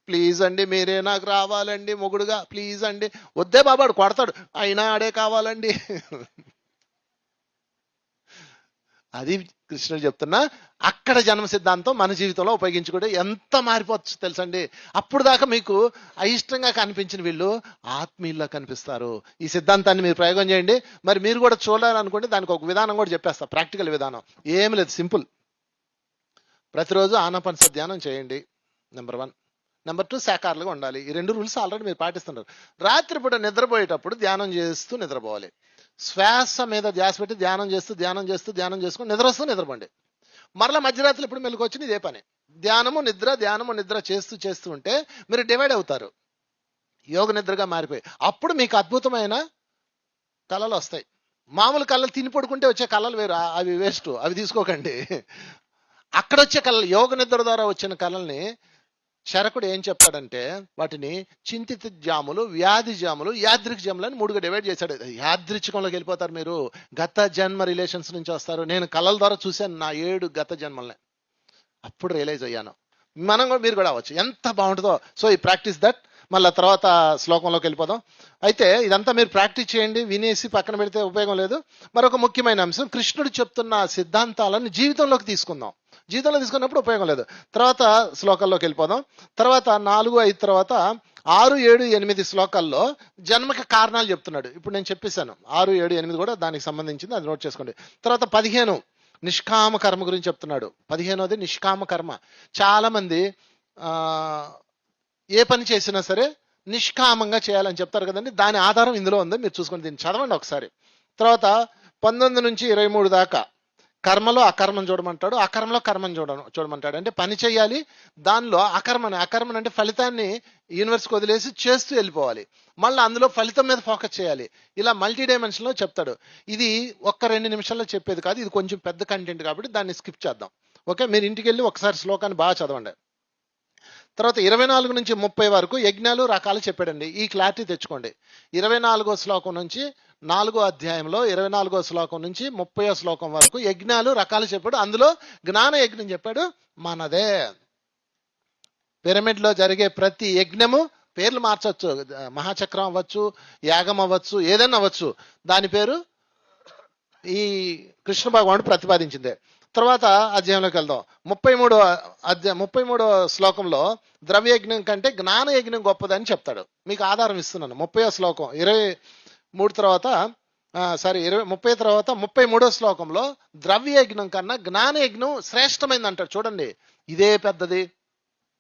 ప్లీజ్ అండి మీరే నాకు రావాలండి మొగుడుగా, ప్లీజ్ అండి. వద్దే బాబాడు కొడతాడు, అయినా ఆడే కావాలండి. అది కృష్ణుడు చెప్తున్నా. అక్కడ జన్మ సిద్ధాంతం మన జీవితంలో ఉపయోగించుకుంటే ఎంత మారిపోవచ్చు తెలుసండి. అప్పుడు దాకా మీకు అయిష్టంగా కనిపించిన వీళ్ళు ఆత్మీయుల్లో కనిపిస్తారు. ఈ సిద్ధాంతాన్ని మీరు ప్రయోగం చేయండి. మరి మీరు కూడా చూడాలనుకోండి, దానికి ఒక విధానం కూడా చెప్పేస్తా, ప్రాక్టికల్ విధానం. ఏమి లేదు, సింపుల్. ప్రతిరోజు ఆనాపానసతి ధ్యానం చేయండి, నెంబర్ 1. నెంబర్ 2, శాకాహారులుగా ఉండాలి. ఈ 2 రూల్స్ ఆల్రెడీ మీరు పాటిస్తున్నారు. రాత్రిపూట నిద్రపోయేటప్పుడు ధ్యానం చేస్తూ నిద్రపోవాలి. శ్వాస మీద ధ్యాస పెట్టి ధ్యానం చేసుకుని నిద్రపోండి. మరలా మధ్యరాత్రి ఇప్పుడు మెలకు వచ్చింది ఇదే పని. ధ్యానము నిద్ర చేస్తూ ఉంటే మీరు డివైడ్ అవుతారు, యోగ నిద్రగా మారిపోయి. అప్పుడు మీకు అద్భుతమైన కళలు వస్తాయి. మామూలు కళలు తిని పడుకుంటే వచ్చే కళలు వేరు, అవి వేస్ట్, అవి తీసుకోకండి. అక్కడ వచ్చే కళలు, యోగ నిద్ర ద్వారా వచ్చిన కళల్ని శరకుడు ఏం చెప్పాడంటే వాటిని చింతిత జాములు, వ్యాధి జాములు, యాదృక జాములు అని 3గా డివైడ్ చేశాడు. యాదృచ్ఛికంలోకి వెళ్ళిపోతారు మీరు, గత జన్మ రిలేషన్స్ నుంచి వస్తారు. నేను కళల ద్వారా చూశాను నా 7 గత జన్మల్ని. అప్పుడు రియలైజ్ అయ్యాను, మీరు కూడా అవ్వచ్చు. ఎంత బాగుంటుందో. సో ఈ ప్రాక్టీస్ దట్. మళ్ళీ తర్వాత శ్లోకంలోకి వెళ్ళిపోదాం. అయితే ఇదంతా మీరు ప్రాక్టీస్ చేయండి, వినేసి పక్కన పెడితే ఉపయోగం లేదు. మరొక ముఖ్యమైన అంశం, కృష్ణుడు చెప్తున్న సిద్ధాంతాలను జీవితంలోకి తీసుకుందాం. జీవితంలో తీసుకున్నప్పుడు ఉపయోగం లేదు. తర్వాత శ్లోకాల్లోకి వెళ్ళిపోదాం. తర్వాత 4, 5 తర్వాత 6, 7, 8 శ్లోకాల్లో జన్మకి కారణాలు చెప్తున్నాడు. ఇప్పుడు నేను చెప్పేశాను 6, 7, 8 కూడా దానికి సంబంధించింది, అది నోట్ చేసుకోండి. తర్వాత 15 నిష్కామ కర్మ గురించి చెప్తున్నాడు. 15వది నిష్కామ కర్మ. చాలా మంది ఏ పని చేసినా సరే నిష్కామంగా చేయాలని చెప్తారు కదండి. దాని ఆధారం ఇందులో ఉంది, మీరు చూసుకోండి. దీన్ని చదవండి ఒకసారి. తర్వాత 19 నుంచి 23 దాకా కర్మలో అకర్మం చూడమంటాడు, అకర్మలో కర్మం చూడమంటాడు. అంటే పని చేయాలి, దానిలో అకర్మణ అంటే ఫలితాన్ని యూనివర్స్కి వదిలేసి చేస్తూ వెళ్ళిపోవాలి. మళ్ళీ అందులో ఫలితం మీద ఫోకస్ చేయాలి. ఇలా మల్టీ డైమెన్షన్లో చెప్తాడు. ఇది 1-2 నిమిషాల్లో చెప్పేది కాదు, ఇది కొంచెం పెద్ద కంటెంట్ కాబట్టి దాన్ని స్కిప్ చేద్దాం. ఓకే, మీరు ఇంటికి వెళ్ళి ఒకసారి శ్లోకాన్ని బాగా చదవండి. తర్వాత 24 నుంచి 30 వరకు యజ్ఞాలు రకాలు చెప్పాడండి. ఈ క్లారిటీ తెచ్చుకోండి. 24వ శ్లోకం నుంచి 4వ అధ్యాయంలో 24వ శ్లోకం నుంచి 30వ శ్లోకం వరకు యజ్ఞాలు రకాలు చెప్పాడు. అందులో జ్ఞాన యజ్ఞం చెప్పాడు, మనదే. పిరమిడ్ లో జరిగే ప్రతి యజ్ఞము పేర్లు మార్చవచ్చు, మహాచక్రం అవ్వచ్చు, యాగం అవ్వచ్చు, ఏదైనా అవ్వచ్చు, దాని పేరు ఈ కృష్ణ భగవానుడు ప్రతిపాదించిందే. తర్వాత అధ్యాయంలోకి వెళ్దాం. 33వ శ్లోకంలో ద్రవ్యయజ్ఞం కంటే జ్ఞాన యజ్ఞం గొప్పదని చెప్తాడు. మీకు ఆధారం ఇస్తున్నాను. 30వ శ్లోకం 23 తర్వాత 30 తర్వాత 33వ శ్లోకంలో ద్రవ్యయజ్ఞం కన్నా జ్ఞానయజ్ఞం శ్రేష్టమైంది అంటాడు. చూడండి, ఇదే పెద్దది,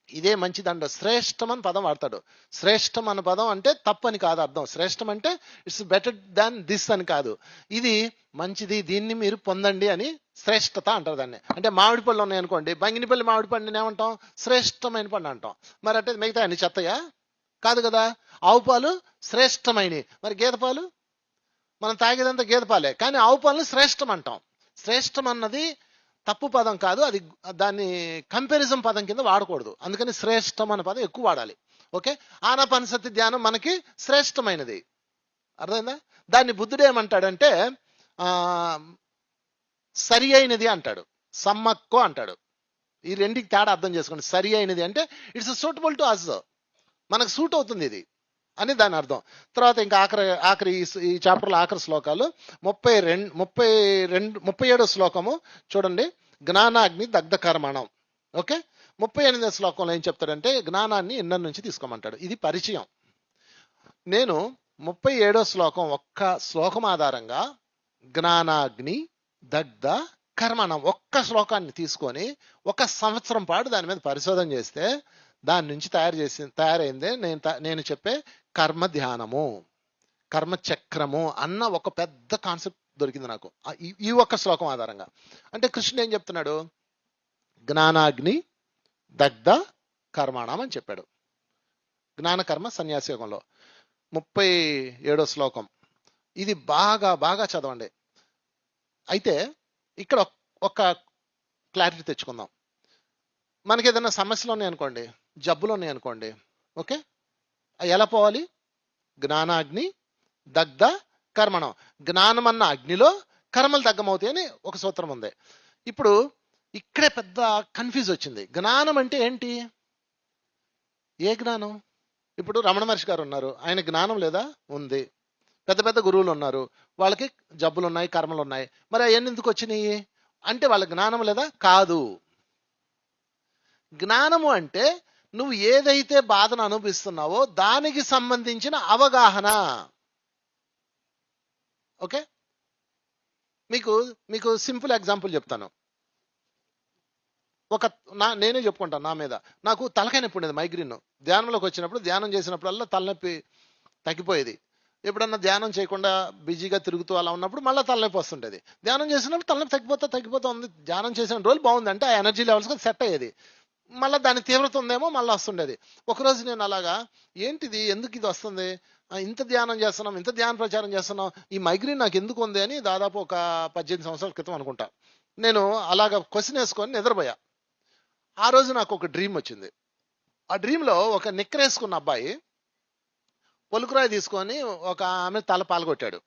ఇదే మంచిదండ. శ్రేష్టం అని పదం వాడతాడు. శ్రేష్టం అన్న పదం అంటే తప్పని కాదు అర్థం. శ్రేష్టం అంటే ఇట్స్ బెటర్ దాన్ దిస్ అని కాదు, ఇది మంచిది, దీన్ని మీరు పొందండి అని శ్రేష్టత అంటారు దాన్ని. అంటే మామిడి పళ్ళు ఉన్నాయి అనుకోండి, బంగినిపల్లి మామిడి పండుని ఏమంటాం? శ్రేష్టమైన పండు అంటాం. మరి అంటే మిగతా అన్ని చెత్తయా? కాదు కదా. ఆవు పాలు శ్రేష్టమైనవి, మరి గేదె పాలు మనం తాగేదంతా గేదె పాలే, కానీ ఆవు పాలను శ్రేష్టం అంటాం. శ్రేష్టం అన్నది తప్పు పదం కాదు, అది దాన్ని కంపారిజం పదం కింద వాడకూడదు. అందుకని శ్రేష్టం అనే పదం ఎక్కువ వాడాలి. ఓకే, ఆనాపానసతి ధ్యానం మనకి శ్రేష్టమైనది, అర్థమైందా? దాన్ని బుద్ధుడు ఏమంటాడంటే సరి అయినది అంటాడు, సమ్మక్కో అంటాడు. ఈ రెండింటికి తేడా అర్థం చేసుకోండి. సరి అయినది అంటే ఇట్స్ సూటబుల్ టు అస్, మనకు సూట్ అవుతుంది ఇది అని దాని అర్థం. తర్వాత ఇంకా ఆఖరి ఈ చాప్టర్లో ఆఖరి శ్లోకాలు 37వ శ్లోకము చూడండి, జ్ఞానాగ్ని దగ్ధ కర్మణం. ఓకే, 38వ శ్లోకంలో ఏం చెప్తాడంటే జ్ఞానాన్ని ఇన్నర్ నుంచి తీసుకోమంటాడు. ఇది పరిచయం. నేను 37వ శ్లోకం ఒక్క శ్లోకం ఆధారంగా జ్ఞానాగ్ని దగ్ధ కర్మణం ఒక్క శ్లోకాన్ని తీసుకొని 1 సంవత్సరం పాటు దాని మీద పరిశోధన చేస్తే దాని నుంచి తయారైందే నేను చెప్పే కర్మ ధ్యానము, కర్మ చక్రము అన్న ఒక పెద్ద కాన్సెప్ట్ దొరికింది నాకు ఈ ఒక్క శ్లోకం ఆధారంగా. అంటే కృష్ణుడు ఏం చెప్తున్నాడు? జ్ఞానాగ్ని దగ్ధ కర్మాణం అని చెప్పాడు జ్ఞానకర్మ సన్యాసయోగంలో 37వ శ్లోకం. ఇది బాగా బాగా చదవండి. అయితే ఇక్కడ ఒక క్లారిటీ తెచ్చుకుందాం. మనకి ఏదైనా సమస్యలు ఉన్నాయనుకోండి, జబ్బులు ఉన్నాయనుకోండి, ఓకే, ఎలా పోవాలి? జ్ఞానాగ్ని దగ్ధ కర్మణం. జ్ఞానం అన్న అగ్నిలో కర్మలు దగ్ధమవుతాయి అని ఒక సూత్రం ఉంది. ఇప్పుడు ఇక్కడే పెద్ద కన్ఫ్యూజ్ వచ్చింది. జ్ఞానం అంటే ఏంటి? ఏ జ్ఞానం? ఇప్పుడు రమణ మహర్షి గారు ఉన్నారు, ఆయన జ్ఞానం లేదా? ఉంది. పెద్ద పెద్ద గురువులు ఉన్నారు, వాళ్ళకి జబ్బులు ఉన్నాయి, కర్మలు ఉన్నాయి. మరి అవన్నీ ఎందుకు వచ్చినాయి అంటే వాళ్ళ జ్ఞానం లేదా? కాదు. జ్ఞానము అంటే నువ్వు ఏదైతే బాధను అనుభవిస్తున్నావో దానికి సంబంధించిన అవగాహన. ఓకే, మీకు సింపుల్ ఎగ్జాంపుల్ చెప్తాను. నేనే చెప్పుకుంటాను. నా మీద నాకు తలకాయ నొప్పి ఉండేది, మైగ్రేన్. ధ్యానంలోకి వచ్చినప్పుడు, ధ్యానం చేసినప్పుడల్లా తలనొప్పి తగ్గిపోయేది. ఎప్పుడన్నా ధ్యానం చేయకుండా బిజీగా తిరుగుతూ అలా ఉన్నప్పుడు మళ్ళీ తలనొప్పి వస్తుండేది. ధ్యానం చేసినప్పుడు తలనొప్పి తగ్గిపోతా ఉంది. ధ్యానం చేసిన రోజులు బాగుంది, అంటే ఆ ఎనర్జీ లెవెల్స్ సెట్ అయ్యేది. మళ్ళీ దాని తీవ్రత ఉందేమో మళ్ళీ వస్తుండేది. ఒకరోజు నేను అలాగా, ఏంటిది, ఎందుకు ఇది వస్తుంది, ఇంత ధ్యానం చేస్తున్నాం, ఇంత ధ్యాన ప్రచారం చేస్తున్నాం, ఈ మైగ్రేన్ నాకు ఎందుకు ఉంది అని దాదాపు ఒక 18 సంవత్సరాల క్రితం అనుకుంటా నేను అలాగా క్వశ్చన్ వేసుకొని నిద్రపోయా. ఆ రోజు నాకు ఒక డ్రీమ్ వచ్చింది. ఆ డ్రీమ్లో ఒక నిక్కరేసుకున్న అబ్బాయి పొలుకురాయి తీసుకొని ఒక ఆమె తల పాల్గొట్టాడు.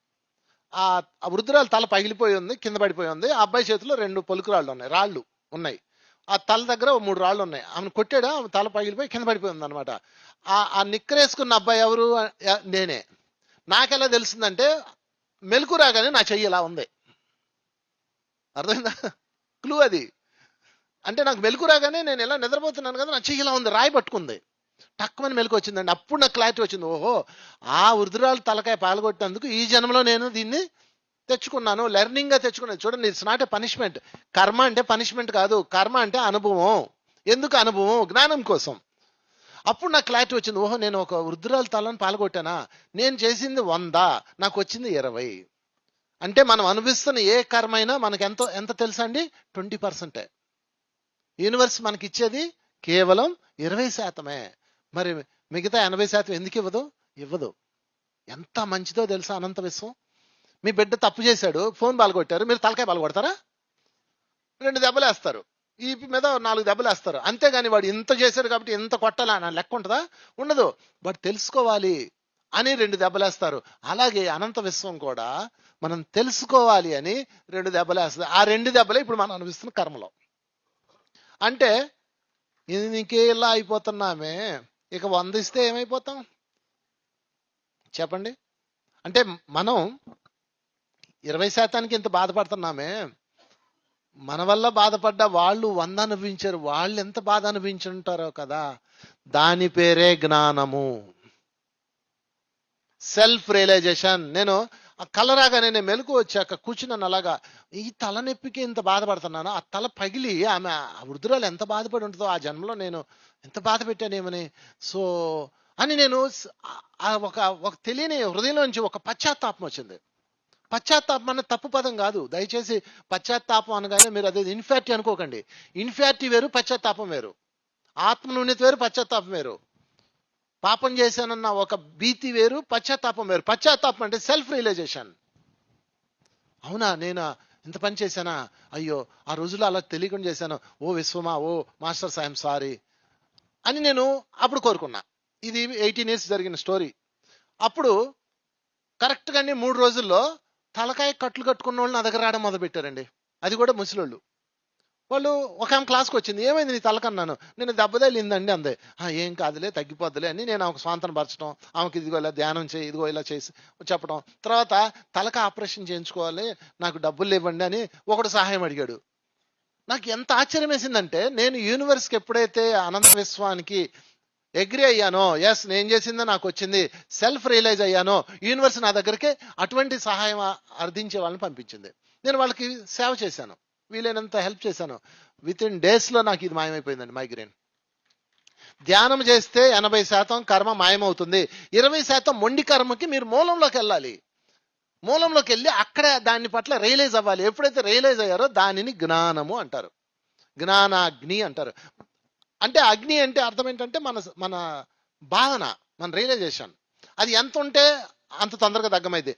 ఆ వృద్ధురాలు తల పగిలిపోయి ఉంది, కింద పడిపోయి ఉంది. ఆ అబ్బాయి చేతిలో 2 పొలుకురాళ్ళు రాళ్ళు ఉన్నాయి. ఆ తల దగ్గర 3 రాళ్ళు ఉన్నాయి. ఆమెను కొట్టాడు, ఆమె తల పగిలిపోయి కింద పడిపోయి ఉంది అనమాట. ఆ నిక్కరేసుకున్న అబ్బాయి ఎవరు? నేనే. నాకెలా తెలిసిందంటే మెలకు రాగానే నా చెయ్యి ఇలా ఉంది. అర్థమైందా? క్లూ అది. అంటే నాకు మెలకు రాగానే నేను ఎలా నిద్రపోతున్నాను కదా, నా చెయ్యి ఇలా ఉంది, రాయి పట్టుకుంది. టక్కుమని మెలకు వచ్చిందండి. అప్పుడు నాకు క్లారిటీ వచ్చింది. ఓహో, ఆ వృద్ధురాలు తలకాయ పాల్గొట్టినందుకు ఈ జన్మలో నేను దీన్ని తెచ్చుకున్నాను, లెర్నింగ్ గా తెచ్చుకున్నాను. చూడండి, ఇట్స్ నాట్ ఏ పనిష్మెంట్. కర్మ అంటే పనిష్మెంట్ కాదు, కర్మ అంటే అనుభవం. ఎందుకు అనుభవం? జ్ఞానం కోసం. అప్పుడు నాకు క్లారిటీ వచ్చింది. ఓహో, నేను ఒక వృద్ధురాలు తలని పాల్గొట్టానా, నేను చేసింది 100, నాకు వచ్చింది 20. అంటే మనం అనుభవిస్తున్న ఏ కర్మ అయినా మనకి ఎంత తెలుసా అండి? 20%. యూనివర్స్ మనకి ఇచ్చేది కేవలం 20%. మరి మిగతా 80% ఎందుకు ఇవ్వదు? ఎంత మంచిదో తెలుసా అనంత విశ్వం. మీ బిడ్డ తప్పు చేశాడు, ఫోన్ పాల్గొట్టారు, మీరు తలకాయ పాల్గొడతారా? 2 దెబ్బలు వేస్తారు, ఈ మీద 4 దెబ్బలు వేస్తారు. అంతేగాని వాడు ఇంత చేశాడు కాబట్టి ఇంత కొట్టాలా నా లెక్క ఉంటుందా? ఉండదు. వాడు తెలుసుకోవాలి అని 2 దెబ్బలు వేస్తారు. అలాగే అనంత విశ్వం కూడా మనం తెలుసుకోవాలి అని 2 దెబ్బలు వేస్తుంది. ఆ 2 దెబ్బలే ఇప్పుడు మనం అనిపిస్తున్న కర్మలో. అంటే ఇంకే ఇలా అయిపోతున్నామే, ఇక 100 ఇస్తే ఏమైపోతాం చెప్పండి? అంటే మనం 20% ఇంత బాధపడుతున్నామే, మన వల్ల బాధపడ్డ వాళ్ళు 100 అనుభవించారు, వాళ్ళు ఎంత బాధ అనుభవించుంటారో కదా. దాని పేరే జ్ఞానము, సెల్ఫ్ రియలైజేషన్. నేను కల రాగానే నేను మెలకు వచ్చాక కూర్చున్నాను అలాగా, ఈ తలనొప్పికి ఇంత బాధపడుతున్నాను. ఆ తల పగిలి ఆమె ఆ వృద్ధురాలు ఎంత బాధపడి ఉంటుందో, ఆ జన్మలో నేను ఎంత బాధ పెట్టానేమని. సో అని నేను ఒక తెలియని హృదయంలో నుంచి ఒక పశ్చాత్తాపం వచ్చింది. పశ్చాత్తాపం అన్న తప్పు పదం కాదు, దయచేసి పశ్చాత్తాపం అనగానే మీరు అదే ఇన్ఫాక్టీ అనుకోకండి. ఇన్ఫాక్టీ వేరు, పశ్చాత్తాపం వేరు. ఆత్మనున్నతి వేరు, పశ్చాత్తాపం వేరు. పాపం చేశానన్న ఒక భీతి వేరు, పశ్చాత్తాపం వేరు. పశ్చాత్తాపం అంటే సెల్ఫ్ రియలైజేషన్. అవునా, నేను ఇంత పని చేశానా, అయ్యో ఆ రోజుల్లో అలా తెలియకుండా చేశాను, ఓ విశ్వమా, ఓ మాస్టర్స్ ఐఎమ్ సారీ అని నేను అప్పుడు కోరుకున్నా. ఇది 18 years జరిగిన స్టోరీ. అప్పుడు కరెక్ట్గా 3 రోజుల్లో తలకాయ కట్లు కట్టుకున్న వాళ్ళు నా దగ్గర రావడం మొదలు పెట్టారండి. అది కూడా ముసలోళ్ళు. వాళ్ళు ఒక ఆమె క్లాస్కి వచ్చింది, ఏమైంది నీ తలకన్నాను, నేను దెబ్బతగిలిందండి అందే. ఏం కాదులే, తగ్గిపోద్దులే అని నేను ఆమెకు స్వాంతనపరచడం, ఆమెకి ఇదిగో ఇలా ధ్యానం చేయి, ఇదిగో ఇలా చేసి చెప్పడం. తర్వాత తలక ఆపరేషన్ చేయించుకోవాలి, నాకు డబ్బులు ఇవ్వండి అని ఒకడు సహాయం అడిగాడు. నాకు ఎంత ఆశ్చర్యం వేసిందంటే, నేను యూనివర్స్కి ఎప్పుడైతే అనంత విశ్వానికి అగ్రి అయ్యానో, ఎస్ నేను చేసిందో నాకు వచ్చింది, సెల్ఫ్ రియలైజ్ అయ్యానో, యూనివర్స్ నా దగ్గరికి అటువంటి సహాయం అర్థించే వాళ్ళని పంపించింది. నేను వాళ్ళకి సేవ చేశాను. వీలైనంత హెల్ప్ చేశాను. విత్ ఇన్ డేస్లో నాకు ఇది మాయమైపోయిందండి మైగ్రేన్. ధ్యానం చేస్తే 80% కర్మ మాయమవుతుంది. 20% మొండి కర్మకి మీరు మూలంలోకి వెళ్ళాలి. మూలంలోకి వెళ్ళి అక్కడ దాని పట్ల రియలైజ్ అవ్వాలి. ఎప్పుడైతే రియలైజ్ అయ్యారో దానిని జ్ఞానము అంటారు, జ్ఞానాగ్ని అంటారు. అంటే అగ్ని అంటే అర్థం ఏంటంటే మన మన భావన, మన రియలైజేషన్. అది ఎంత ఉంటే అంత తొందరగా దగ్గమైద్ది.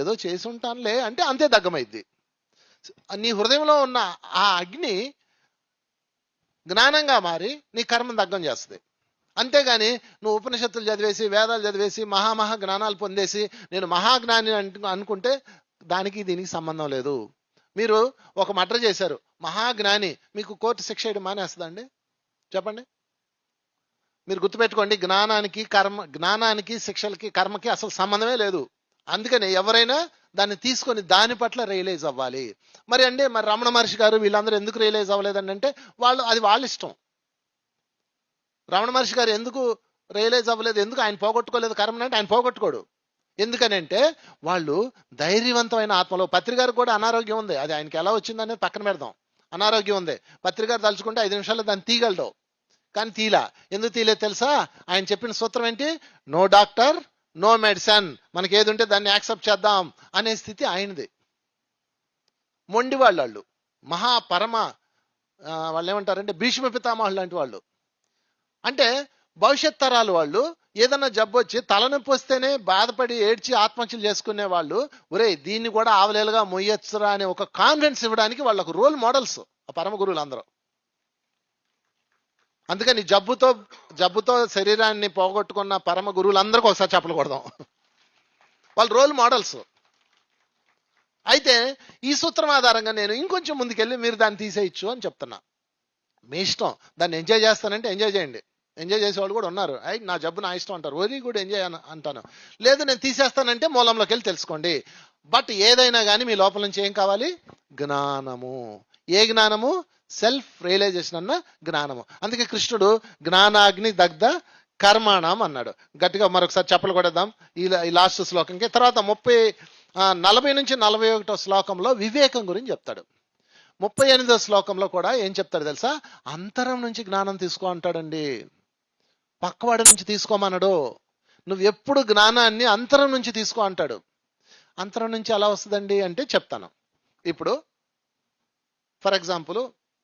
ఏదో చేసి ఉంటానులే అంటే అంతే దగ్గమైద్ది. నీ హృదయంలో ఉన్న ఆ అగ్ని జ్ఞానంగా మారి నీ కర్మను దగ్గం చేస్తుంది. అంతేగాని నువ్వు ఉపనిషత్తులు చదివేసి వేదాలు చదివేసి మహా జ్ఞానాలు పొందేసి నేను మహాజ్ఞాని అనుకుంటే దానికి దీనికి సంబంధం లేదు. మీరు ఒక మర్డర్ చేశారు, మహాజ్ఞాని, మీకు కోర్టు శిక్ష వేయడం మానేస్తుందండి? చెప్పండి. మీరు గుర్తుపెట్టుకోండి, జ్ఞానానికి శిక్షలకి కర్మకి అసలు సంబంధమే లేదు. అందుకని ఎవరైనా దాన్ని తీసుకొని దాని పట్ల రియలైజ్ అవ్వాలి. మరి రమణ మహర్షి గారు వీళ్ళందరూ ఎందుకు రియలైజ్ అవ్వలేదండి అంటే అది వాళ్ళ ఇష్టం. రమణ మహర్షి గారు ఎందుకు రియలైజ్ అవ్వలేదు, ఎందుకు ఆయన పోగొట్టుకోలేదు కర్మని అంటే ఆయన పోగొట్టుకోడు. ఎందుకనంటే వాళ్ళు ధైర్యవంతమైన ఆత్మలో. పత్రి గారికి కూడా అనారోగ్యం ఉంది, అది ఆయనకి ఎలా వచ్చిందనేది పక్కన పెడదాం. అనారోగ్యం ఉంది, పత్రి గారు తలుచుకుంటే 5 నిమిషాల్లో దాన్ని తీయగలడు. కానీ తీలా. ఎందుకు తీయలేదు తెలుసా? ఆయన చెప్పిన సూత్రం ఏంటి? No doctor no medicine. మనకి ఏది ఉంటే దాన్ని యాక్సెప్ట్ చేద్దాం అనే స్థితి ఆయనది. మొండి వాళ్ళు మహాపరమ వాళ్ళు ఏమంటారంటే భీష్మ పితామహులు లాంటి వాళ్ళు. అంటే భవిష్యత్ తరాలు వాళ్ళు ఏదన్నా జబ్బు వచ్చి తలనొప్పి వస్తేనే బాధపడి ఏడ్చి ఆత్మహత్యలు చేసుకునే వాళ్ళు, ఒరే దీన్ని కూడా ఆవలేలుగా మొయ్యొచ్చురా అనే ఒక కాన్ఫిడెన్స్ ఇవ్వడానికి వాళ్ళకు రోల్ మోడల్స్ ఆ పరమ గురువులు అందరూ. అందుకని జబ్బుతో శరీరాన్ని పోగొట్టుకున్న పరమ గురువులందరికీ ఒకసారి చెప్పలు కొడదాం. వాళ్ళు రోల్ మోడల్స్. అయితే ఈ సూత్రం ఆధారంగా నేను ఇంకొంచెం ముందుకెళ్ళి మీరు దాన్ని తీసేయచ్చు అని చెప్తున్నా. మీ ఇష్టం. దాన్ని ఎంజాయ్ చేస్తానంటే ఎంజాయ్ చేయండి. ఎంజాయ్ చేసే వాళ్ళు కూడా ఉన్నారు. నా జబ్బు నా ఇష్టం అంటారు, వెరీ గుడ్, ఎంజాయ్ అంటాను. లేదు నేను తీసేస్తానంటే మూలంలోకి వెళ్ళి తెలుసుకోండి. బట్ ఏదైనా కానీ మీ లోపల నుంచి ఏం కావాలి? జ్ఞానము. ఏ జ్ఞానము? సెల్ఫ్ రియలైజేషన్ అన్న జ్ఞానము. అందుకే కృష్ణుడు జ్ఞానాగ్ని దగ్ధ కర్మాణం అన్నాడు. గట్టిగా మరొకసారి చెప్పలు కొడదాం ఈ లాస్ట్ శ్లోకంకి. తర్వాత 40 నుంచి 41 శ్లోకంలో వివేకం గురించి చెప్తాడు. 38వ శ్లోకంలో కూడా ఏం చెప్తాడు తెలుసా? అంతరం నుంచి జ్ఞానం తీసుకో అంటాడండి, పక్కవాడి నుంచి తీసుకోమన్నాడు. నువ్వు ఎప్పుడు జ్ఞానాన్ని అంతరం నుంచి తీసుకో అంటాడు. అంతరం నుంచి ఎలా వస్తుందండి అంటే చెప్తాను. ఇప్పుడు ఫర్ ఎగ్జాంపుల్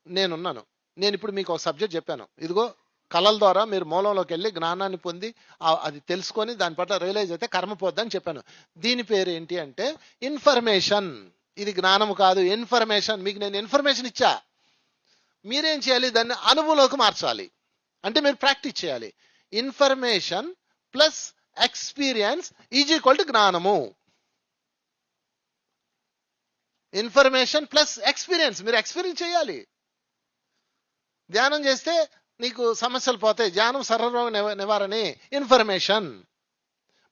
నేనున్నాను, నేను ఇప్పుడు మీకు ఒక సబ్జెక్ట్ చెప్పాను. ఇదిగో కళల ద్వారా మీరు మూలంలోకి వెళ్ళి జ్ఞానాన్ని పొంది అది తెలుసుకొని దాని పట్ల రియలైజ్ అయితే కర్మ పోద్దని చెప్పాను. దీని పేరు ఏంటి అంటే ఇన్ఫర్మేషన్. ఇది జ్ఞానము కాదు, ఇన్ఫర్మేషన్. మీకు నేను ఇన్ఫర్మేషన్ ఇచ్చా, మీరేం చేయాలి? దాన్ని అనుభవంలోకి మార్చాలి. అంటే మీరు ప్రాక్టీస్ చేయాలి. Information plus experience is equal to జ్ఞానము. ఇన్ఫర్మేషన్ ప్లస్ ఎక్స్పీరియన్స్, మీరు ఎక్స్పీరియన్స్ చేయాలి. ధ్యానం చేస్తే నీకు సమస్యలు పోతాయి, ధ్యానం సర్వరోగ నివారణి. ఇన్ఫర్మేషన్.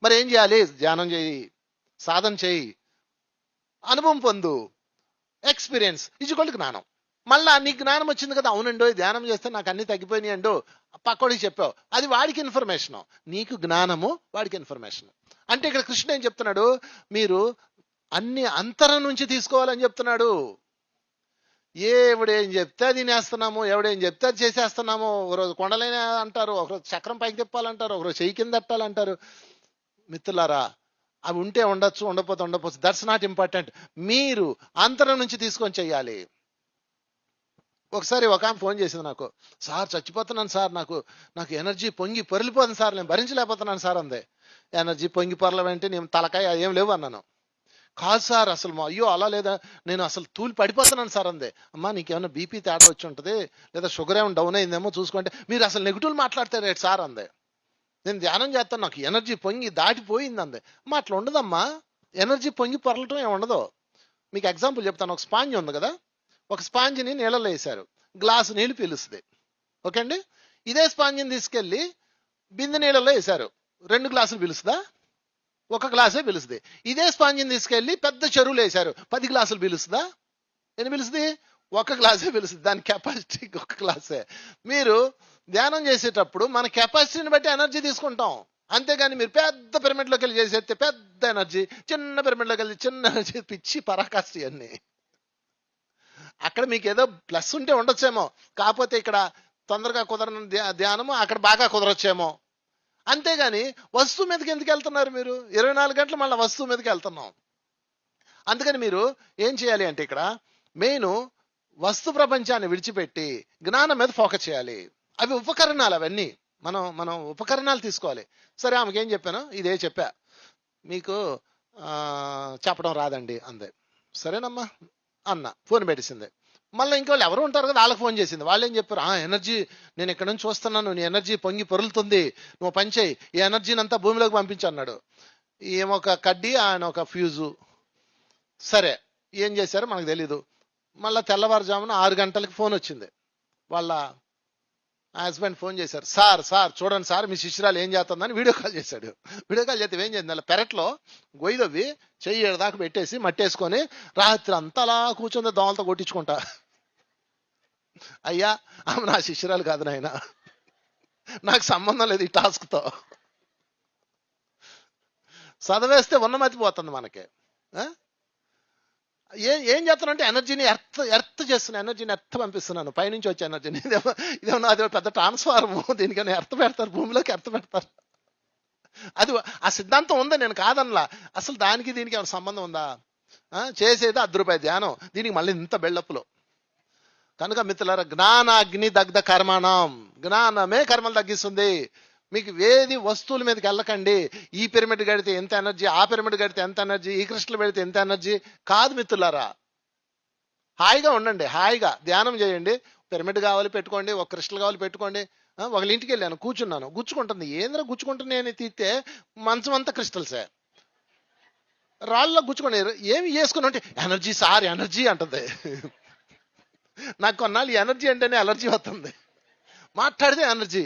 మరి ఏం చేయాలి? ధ్యానం చేయి, సాధన చేయి, అనుభవం పొందు. ఎక్స్పీరియన్స్ ఈజ్ ఈక్వల్ టు జ్ఞానం. మళ్ళా నీకు జ్ఞానం వచ్చింది కదా, అవునండో ధ్యానం చేస్తే నాకు అన్ని తగ్గిపోయినాయి అండో, పక్కోడికి చెప్పావు, అది వాడికి ఇన్ఫర్మేషన్. నీకు జ్ఞానము, వాడికి ఇన్ఫర్మేషన్. అంటే ఇక్కడ కృష్ణ ఏం చెప్తున్నాడు? మీరు అన్ని అంతరం నుంచి తీసుకోవాలని చెప్తున్నాడు. ఎవడేం చెప్తే అది తినేస్తున్నాము, ఎవడేం చెప్తే అది చేసేస్తున్నాము. ఒకరోజు కొండలైనా అంటారు, ఒకరోజు చక్రం పైకి తిప్పాలంటారు, ఒకరోజు చెయ్యి కింద తట్టాలంటారు. మిత్రులారా, అవి ఉంటే ఉండొచ్చు, ఉండకపోతే ఉండకపోవచ్చు. That's not important. మీరు అంతరం నుంచి తీసుకొని చెయ్యాలి. ఒకసారి ఒక ఆమె ఫోన్ చేసింది నాకు, సార్ చచ్చిపోతున్నాను సార్, నాకు ఎనర్జీ పొంగి పొరలిపోతుంది సార్, నేను భరించలేకపోతున్నాను సార్ అందే. ఎనర్జీ పొంగి పొరలవంటే నేను తలకాయ ఏం లేవు అన్నాను. కాదు సార్, అసలు అయ్యో అలా లేదా, నేను అసలు తూలి పడిపోతున్నాను సార్ అందే. అమ్మా నీకేమైనా బీపీ తేడా వచ్చి ఉంటుంది, లేదా షుగర్ ఏమైనా డౌన్ అయిందేమో చూసుకుంటే, మీరు అసలు నెగిటివ్ మాట్లాడతారు సార్ అందే. నేను ధ్యానం చేస్తాను, నాకు ఎనర్జీ పొంగి దాటిపోయింది అందే. అమ్మా అట్లా ఉండదమ్మా, ఎనర్జీ పొంగి పొరలటం ఏమి ఉండదు. మీకు ఎగ్జాంపుల్ చెప్తాను. ఒక స్పాంజ్ ఉంది కదా, ఒక స్పాంజ్ని నీళ్ళలో వేశారు, గ్లాసు నీళ్ళు పీలుస్తుంది. ఓకే అండి. ఇదే స్పాంజ్ని తీసుకెళ్ళి బిందె నీళ్ళలో వేశారు, 2 గ్లాసులు పీలుస్తుందా? 1 గ్లాసే పీలుస్తుంది. ఇదే స్పాంజ్ని తీసుకెళ్ళి పెద్ద చెరువులు వేశారు, 10 గ్లాసులు పీలుస్తుందా? ఎన్ని పీలుస్తుంది? 1 గ్లాసే పీలుస్తుంది. దాని కెపాసిటీ 1 గ్లాసే. మీరు ధ్యానం చేసేటప్పుడు మన కెపాసిటీని బట్టి ఎనర్జీ తీసుకుంటాం. అంతేగాని మీరు పెద్ద పిరమిడ్లోకి వెళ్ళి చేసేస్తే పెద్ద ఎనర్జీ, చిన్న పిరమిడ్లోకి వెళ్ళి చిన్న ఎనర్జీ, పిచ్చి పరాకాష్టి అన్ని. అక్కడ మీకు ఏదో ప్లస్ ఉంటే ఉండొచ్చేమో, కాకపోతే ఇక్కడ తొందరగా కుదరని ధ్యానము అక్కడ బాగా కుదరొచ్చేమో. అంతేగాని వస్తువు మీదకి ఎందుకు వెళ్తున్నారు మీరు? 24 గంటలు మళ్ళీ వస్తువు మీదకి వెళ్తున్నాం. అందుకని మీరు ఏం చేయాలి అంటే ఇక్కడ మెయిన్ వస్తు ప్రపంచాన్ని విడిచిపెట్టి జ్ఞానం మీద ఫోకస్ చేయాలి. అవి ఉపకరణాలు, అవన్నీ మనం ఉపకరణాలు తీసుకోవాలి. సరే, ఆమెకి ఏం చెప్పాను, ఇదే చెప్పా, మీకు చెప్పడం రాదండి అందే. సరేనమ్మా అన్న, ఫోన్ పెట్టేసింది. మళ్ళీ ఇంకోళ్ళు ఎవరు ఉంటారు కదా, వాళ్ళకి ఫోన్ చేసింది. వాళ్ళు ఏం చెప్పారు, ఎనర్జీ నేను ఇక్కడ నుంచి చూస్తున్నాను, నీ ఎనర్జీ పొంగి పొరులుతుంది, నువ్వు పని చేయి, ఈ ఎనర్జీని అంతా భూమిలోకి పంపించు అన్నాడు. ఏమొక కడ్డీ, ఆయన ఒక ఫ్యూజు. సరే, ఏం చేశారో మనకు తెలీదు. మళ్ళీ తెల్లవారుజామున 6 గంటలకి ఫోన్ వచ్చింది. వాళ్ళ హస్బెండ్ ఫోన్ చేశారు, సార్ చూడండి సార్, మీ శిష్యురాలు ఏం చేస్తుందని వీడియో కాల్ చేశాడు. వీడియో కాల్ చేస్తే ఏం చేసింది, అలా పెరట్లో గొయ్యదవ్వి చెయ్యి ఏడదాకా పెట్టేసి మట్టేసుకొని రాత్రి అంతా అలా కూర్చుంది దోమలతో కొట్టించుకుంటా. అయ్యా, ఆమె నా శిష్యురాలు కాదు నాయన, నాకు సంబంధం లేదు ఈ టాస్క్తో. చదివేస్తే ఉన్నమతిపోతుంది మనకి. ఏం చేస్తున్నానంటే ఎనర్జీని ఎర్త్ చేస్తున్నా, ఎనర్జీని ఎర్త్ పంపిస్తున్నాను, పైనుంచి వచ్చే ఎనర్జీని. ఇదేమో అది పెద్ద ట్రాన్స్ఫార్ము, దీనికైనా ఎర్త్ పెడతారు, భూమిలోకి ఎర్త్ పెడతారు. అది ఆ సిద్ధాంతం ఉందా, నేను కాదనలా. అసలు దానికి దీనికి ఏమైనా సంబంధం ఉందా? చేసేది ₹10 ధ్యానం, దీనికి మళ్ళీ ఇంత బెళ్ళప్పులో. కనుక మిత్రులారా, జ్ఞానాగ్ని దగ్ధ కర్మణం, జ్ఞానమే కర్మలు తగ్గిస్తుంది. మీకు వేది వస్తువుల మీదకి వెళ్ళకండి. ఈ పిరమిడ్ కడితే ఎంత ఎనర్జీ, ఆ పిరమిడ్ కడితే ఎంత ఎనర్జీ, ఈ క్రిస్టల్ పెడితే ఎంత ఎనర్జీ కాదు మిత్రులారా. హాయిగా ఉండండి, హాయిగా ధ్యానం చేయండి. పిరమిడ్ కావాలి పెట్టుకోండి, ఒక క్రిస్టల్ కావాలి పెట్టుకోండి. ఒకళ్ళ ఇంటికి వెళ్ళాను, కూర్చున్నాను, గుచ్చుకుంటుంది. ఏంద్రా గుచ్చుకుంటుంది అని తీస్తే మంచం అంతా క్రిస్టల్సే, రాళ్ళలో గుచ్చుకోండి. ఏమి చేసుకుని ఉంటే ఎనర్జీ సార్ ఎనర్జీ అంటుంది. నాకు కొన్నాళ్ళు ఎనర్జీ అంటేనే అలర్జీ వస్తుంది. మాట్లాడితే ఎనర్జీ,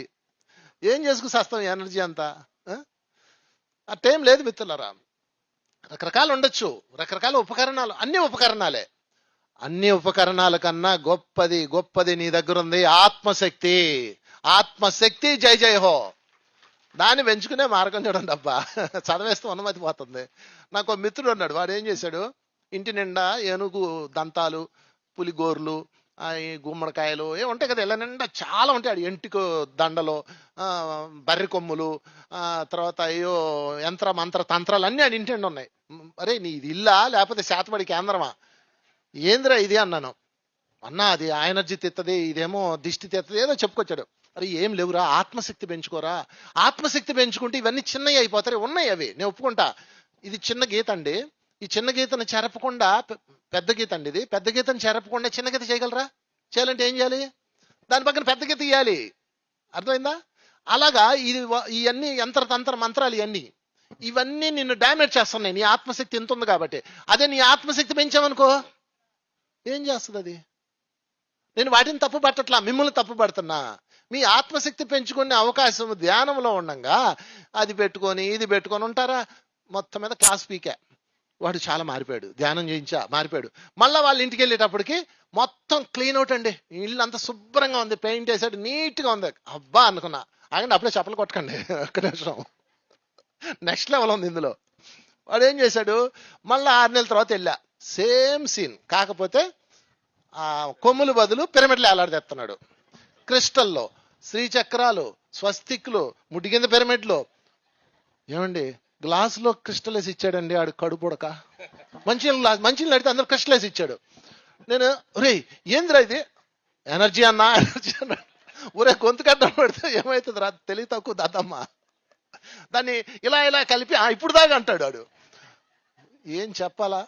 ఏం చేసుకు సస్తాం ఎనర్జీ అంతా. ఆ టైం లేదు మిత్రులారా. రకరకాలు ఉండొచ్చు, రకరకాల ఉపకరణాలు, అన్ని ఉపకరణాలే. అన్ని ఉపకరణాల కన్నా గొప్పది నీ దగ్గర ఉంది ఆత్మశక్తి. ఆత్మశక్తి జై జై హో. దాన్ని పెంచుకునే మార్గం చూడండి అబ్బా. చదివేస్తే ఉన్నమతి పోతుంది. నాకు ఒక మిత్రుడు ఉన్నాడు, వాడు ఏం చేశాడు, ఇంటి నిండా ఏనుగు దంతాలు, పులిగోర్లు, ఈ గుమ్మడికాయలు ఏ ఉంటాయి కదా, ఇలా నిండా చాలా ఉంటాయి. ఎంటిక దండలు, బర్రె కొమ్ములు, తర్వాత అయ్యో మంత్ర తంత్రాలు అన్నీ ఆడి ఇంటి ఉన్నాయి. అరే నీ ఇది ఇల్లా లేకపోతే శాతపడి కేంద్రమా, ఏంద్రా ఇది అన్నాను. అన్నా అది ఆ ఎనర్జీ తెత్తది, ఇదేమో దిష్టి తెత్తది, ఏదో చెప్పుకొచ్చాడు. అరే ఏం లేవురా, ఆత్మశక్తి పెంచుకోరా. ఆత్మశక్తి పెంచుకుంటే ఇవన్నీ చిన్నవి అయిపోతాయి. ఉన్నాయి అవి, నేను ఒప్పుకుంటా. ఇది చిన్న గీత అండి, ఈ చిన్న గీతను చెరపకుండా పెద్ద గీత అండి, ఇది పెద్ద గీతను చెరపకుండా చిన్న గీత చేయగలరా? చేయాలంటే ఏం చేయాలి, దాని పక్కన పెద్ద గీత ఇవ్వాలి. అర్థమైందా? అలాగా ఇది ఇవన్నీ యంత్ర మంత్రాలు ఇవన్నీ నిన్ను డ్యామేజ్ చేస్తున్నాయి. నీ ఆత్మశక్తి ఎంత ఉంది కాబట్టి. అదే నీ ఆత్మశక్తి పెంచామనుకో ఏం చేస్తుంది అది? నేను వాటిని తప్పు పట్టట్లా, మిమ్మల్ని తప్పు పడుతున్నా. మీ ఆత్మశక్తి పెంచుకునే అవకాశం ధ్యానంలో ఉండగా అది పెట్టుకొని ఇది పెట్టుకొని ఉంటారా? మొత్తం మీద క్లాస్ పీకే. వాడు చాలా మారిపోయాడు, ధ్యానం చేయించా మారిపోయాడు. మళ్ళీ వాళ్ళ ఇంటికి వెళ్ళేటప్పటికి మొత్తం క్లీన్ అవుట్ అండి, ఇల్లు అంతా శుభ్రంగా ఉంది, పెయింట్ వేసాడు, నీట్గా ఉంది. అబ్బా అనుకున్నా. ఆగండి, అప్పుడే చెప్పలు కొట్టకండి, ఒక్క నిమిషం. నెక్స్ట్ లెవెల్ ఉంది ఇందులో. వాడు ఏం చేశాడు, మళ్ళీ 6 నెలల తర్వాత వెళ్ళా, సేమ్ సీన్. కాకపోతే ఆ కొమ్ములు బదులు పిరమిడ్లు ఏలాడదెత్తున్నాడు. క్రిస్టల్లో శ్రీచక్రాలు, స్వస్తిక్లు, ముడి కింద పిరమిడ్లు. ఏమండి, గ్లాసులో క్రిస్టల్ వేసి ఇచ్చాడండి ఆడు, కడుపుడక. మంచినీళ్ళు అడితే అందరూ క్రిస్టల్ వేసి ఇచ్చాడు. నేను ఒరే ఏందిరా ఇది, ఎనర్జీ అన్నా ఎనర్జీ అన్నా. ఒరే గొంతు కట్టడం పెడితే ఏమవుతుంది రా, తెలివి తక్కువ దాదమ్మ. దాన్ని ఇలా కలిపి ఇప్పుడు దాకా అంటాడు వాడు. ఏం చెప్పాలా?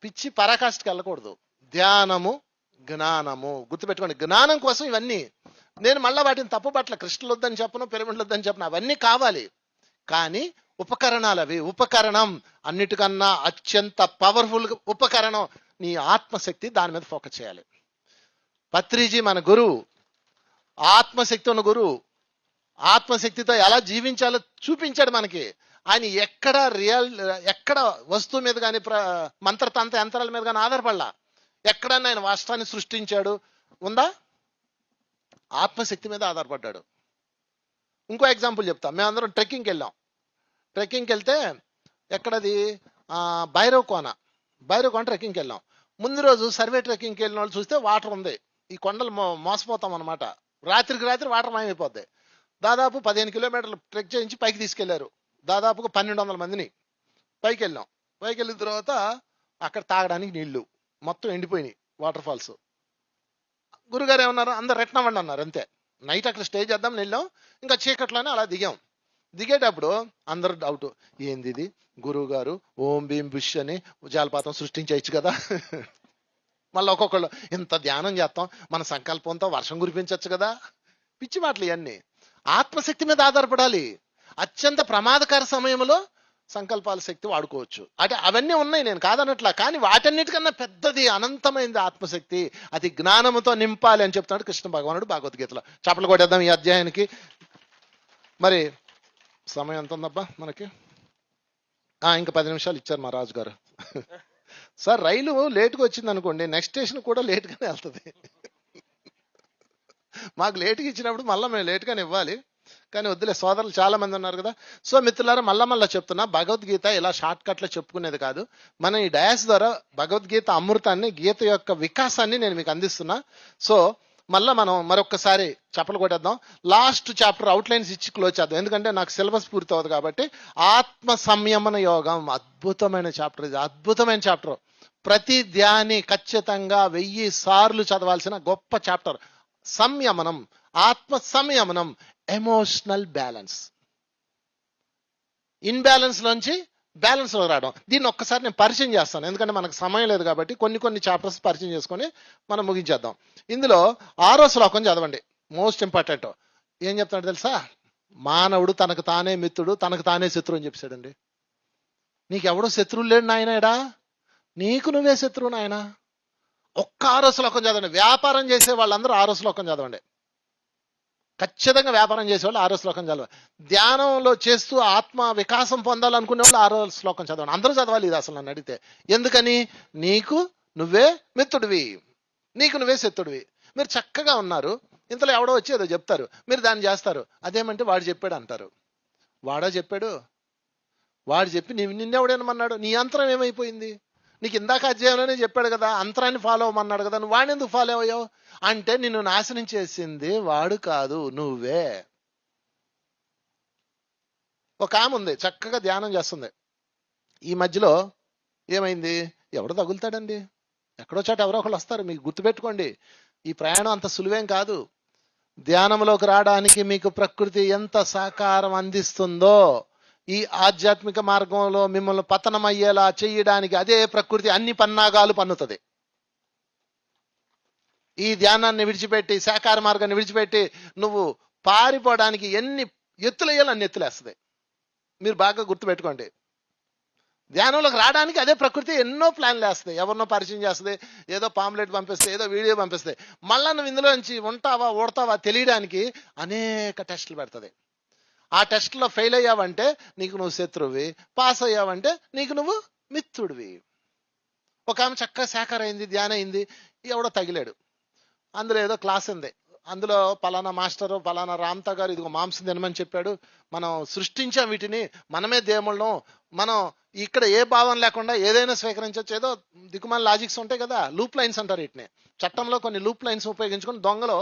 పిచ్చి పరాకాష్ఠకి వెళ్ళకూడదు. ధ్యానము, జ్ఞానము గుర్తుపెట్టుకోండి. జ్ఞానం కోసం ఇవన్నీ. నేను మళ్ళీ వాటిని తప్పు పట్ల, క్రిస్టల్ వద్దని చెప్పను, పిరమిడ్లు వద్దని చెప్పను, అవన్నీ కావాలి. కానీ ఉపకరణాలు అవి. ఉపకరణం అన్నిటికన్నా అత్యంత పవర్ఫుల్ ఉపకరణం నీ ఆత్మశక్తి. దాని మీద ఫోకస్ చేయాలి. పత్రిజీ మన గురువు, ఆత్మశక్తి ఉన్న గురువు. ఆత్మశక్తితో ఎలా జీవించాలో చూపించాడు మనకి. ఆయన ఎక్కడ వస్తువు మీద కానీ మంత్రతంత్ర యంత్రాల మీద కానీ ఆధారపడలా. ఎక్కడన్నా ఆయన వాస్తవాన్ని సృష్టించాడు ఉందా? ఆత్మశక్తి మీద ఆధారపడ్డాడు. ఇంకో ఎగ్జాంపుల్ చెప్తా. మేమందరం ట్రెక్కింగ్కి వెళ్ళాం. ట్రెక్కింగ్కి వెళ్తే ఎక్కడది, భైరవ్ కోన ట్రెక్కింగ్కి వెళ్ళాం. ముందు రోజు సర్వే ట్రెక్కింగ్కి వెళ్ళిన వాళ్ళు చూస్తే వాటర్ ఉంది, ఈ కొండలు మోసపోతాం అనమాట. రాత్రికి రాత్రి వాటర్ మాయమైపోద్ది. దాదాపు 15 కిలోమీటర్లు ట్రెక్ చేయించి పైకి తీసుకెళ్లారు. దాదాపుగా 1200 మందిని పైకి వెళ్ళాం. పైకి వెళ్ళిన తర్వాత అక్కడ తాగడానికి నీళ్లు మొత్తం ఎండిపోయినాయి, వాటర్ ఫాల్స్. గురుగారు ఏమన్నారు, అందరు రిటర్న్ అవ్వండి అన్నారు. అంతే, నైట్ అక్కడ స్టే చేద్దాం వెళ్ళాం. ఇంకా చీకట్లోనే అలా దిగాం. దిగేటప్పుడు అందరు డౌట్, ఏంది ఇది, గురువు గారు ఓం భీం బుష్ అని జలపాతం సృష్టించవచ్చు కదా. మళ్ళీ ఒక్కొక్కళ్ళు ఇంత ధ్యానం చేస్తాం, మన సంకల్పంతో వర్షం కురిపించవచ్చు కదా. పిచ్చి మాటలు ఇవన్నీ. ఆత్మశక్తి మీద ఆధారపడాలి. అత్యంత ప్రమాదకర సమయంలో సంకల్పాల శక్తి వాడుకోవచ్చు. అంటే అవన్నీ ఉన్నాయి, నేను కాదనట్లా. కానీ వాటన్నిటికన్నా పెద్దది అనంతమైనది ఆత్మశక్తి. అది జ్ఞానముతో నింపాలి అని చెప్తున్నాడు కృష్ణ భగవానుడు భగవద్గీతలో. చప్పలు కొట్టేద్దాం ఈ అధ్యాయానికి. మరి సమయం ఎంత ఉందబ్బా మనకి? ఇంకా 10 నిమిషాలు ఇచ్చారు మా రాజు గారు. సార్ రైలు లేట్గా వచ్చింది అనుకోండి, నెక్స్ట్ స్టేషన్ కూడా లేట్గానే వెళ్తుంది. మాకు లేట్గా ఇచ్చినప్పుడు మళ్ళీ మేము లేట్గానే ఇవ్వాలి. కానీ వద్దులే, సోదరులు చాలా మంది ఉన్నారు కదా. సో మిత్రులారా, మళ్ళా చెప్తున్నా, భగవద్గీత ఇలా షార్ట్ కట్లో చెప్పుకునేది కాదు. మనం ఈ డయాస్ ద్వారా భగవద్గీత అమృతాన్ని, గీత యొక్క వికాసాన్ని నేను మీకు అందిస్తున్నా. సో మళ్ళీ మనం మరొక్కసారి చప్పలు కొట్టేద్దాం. లాస్ట్ చాప్టర్ అవుట్లైన్స్ ఇచ్చి క్లోజ్ చేద్దాం, ఎందుకంటే నాకు సిలబస్ పూర్తి అవుతుంది కాబట్టి. ఆత్మ సంయమన యోగం అద్భుతమైన చాప్టర్. ఇది అద్భుతమైన చాప్టర్. ప్రతి ధ్యాని ఖచ్చితంగా 1000 సార్లు చదవాల్సిన గొప్ప చాప్టర్. సంయమనం, ఆత్మ సంయమనం, ఎమోషనల్ బ్యాలెన్స్. ఇన్బ్యాలెన్స్ లోంచి బ్యాలెన్స్ లో రావడం. దీన్ని ఒక్కసారి నేను పరిచయం చేస్తాను, ఎందుకంటే మనకు సమయం లేదు కాబట్టి. కొన్ని చాప్టర్స్ పరిచయం చేసుకొని మనం ముగించేద్దాం. ఇందులో 6వ శ్లోకం చదవండి, మోస్ట్ ఇంపార్టెంట్. ఏం చెప్తాడు తెలుసా? మానవుడు తనకు తానే మిత్రుడు, తనకు తానే శత్రువు అని చెప్పాడండి. నీకెవడో శత్రువు లేడు నాయనడా, నీకు నువ్వే శత్రువు నాయన. ఒక్క 6వ శ్లోకం చదవండి. వ్యాపారం చేసే వాళ్ళందరూ 6వ శ్లోకం చదవండి. ఖచ్చితంగా వ్యాపారం చేసేవాళ్ళు 6వ శ్లోకం చదవాలి. ధ్యానంలో చేస్తూ ఆత్మ వికాసం పొందాలనుకునే వాళ్ళు 6వ శ్లోకం చదవండి. అందరూ చదవాలి ఇది అసలు నన్ను అడిగితే. ఎందుకని? నీకు నువ్వే మిత్రుడివి, నీకు నువ్వే శత్రుడివి. మీరు చక్కగా ఉన్నారు, ఇంతలో ఎవడో వచ్చి ఏదో చెప్తారు, మీరు దాన్ని చేస్తారు. అదేమంటే వాడు చెప్పాడు అంటారు. వాడా చెప్పాడు? వాడు చెప్పి నిన్నెవడేనమన్నాడు? నీ యంత్రం ఏమైపోయింది? నీకు ఇందాక అధ్యాయంలోనే చెప్పాడు కదా, అంతరాన్ని ఫాలో అవ్వమన్నాడు కదా, నువ్వు వాడిని ఎందుకు ఫాలో అయ్యావు? అంటే నిన్ను నాశనం చేసింది వాడు కాదు, నువ్వే. ఒక ఆమె ఉంది, చక్కగా ధ్యానం చేస్తుంది. ఈ మధ్యలో ఏమైంది? ఎవడో తగులుతాడండి, ఎక్కడో చాట ఎవరో ఒకళ్ళు వస్తారు. మీకు గుర్తుపెట్టుకోండి, ఈ ప్రయాణం అంత సులువేం కాదు. ధ్యానంలోకి రావడానికి మీకు ప్రకృతి ఎంత సహకారం అందిస్తుందో, ఈ ఆధ్యాత్మిక మార్గంలో మిమ్మల్ని పతనమయ్యేలా చేయడానికి అదే ప్రకృతి అన్ని పన్నాగాలు పన్నుతుంది. ఈ ధ్యానాన్ని విడిచిపెట్టి, శాకార మార్గాన్ని విడిచిపెట్టి నువ్వు పారిపోవడానికి ఎన్ని ఎత్తులు వేయాలో అన్ని ఎత్తులేస్తుంది. మీరు బాగా గుర్తుపెట్టుకోండి. ధ్యానంలోకి రావడానికి అదే ప్రకృతి ఎన్నో ప్లాన్లు వేస్తుంది. ఎవరినో పరిచయం చేస్తుంది, ఏదో పాంప్లెట్ పంపిస్తే, ఏదో వీడియో పంపిస్తే, మళ్ళా నువ్వు ఇందులోంచి ఉంటావా ఓడతావా తెలియడానికి అనేక టెస్టులు పెడుతుంది. ఆ టెస్ట్లో ఫెయిల్ అయ్యావంటే నీకు నువ్వు శత్రువి, పాస్ అయ్యావంటే నీకు నువ్వు మిత్రుడివి. ఒక ఆమె చక్కగా శాఖర అయింది, ధ్యానం అయింది, ఎవడో తగిలాడు. అందులో ఏదో క్లాస్ ఉంది, అందులో పలానా మాస్టరు పలానా రామ్తా గారు ఇదిగో మాంసం తినమని చెప్పాడు, మనం సృష్టించాం వీటిని, మనమే దేవుళ్ళం, మనం ఇక్కడ ఏ భావం లేకుండా ఏదైనా స్వీకరించవచ్చు. ఏదో దిక్కుమాల లాజిక్స్ ఉంటాయి కదా, లూప్ లైన్స్ అంటారు వీటిని. చట్టంలో కొన్ని లూప్ లైన్స్ ఉపయోగించుకొని దొంగలు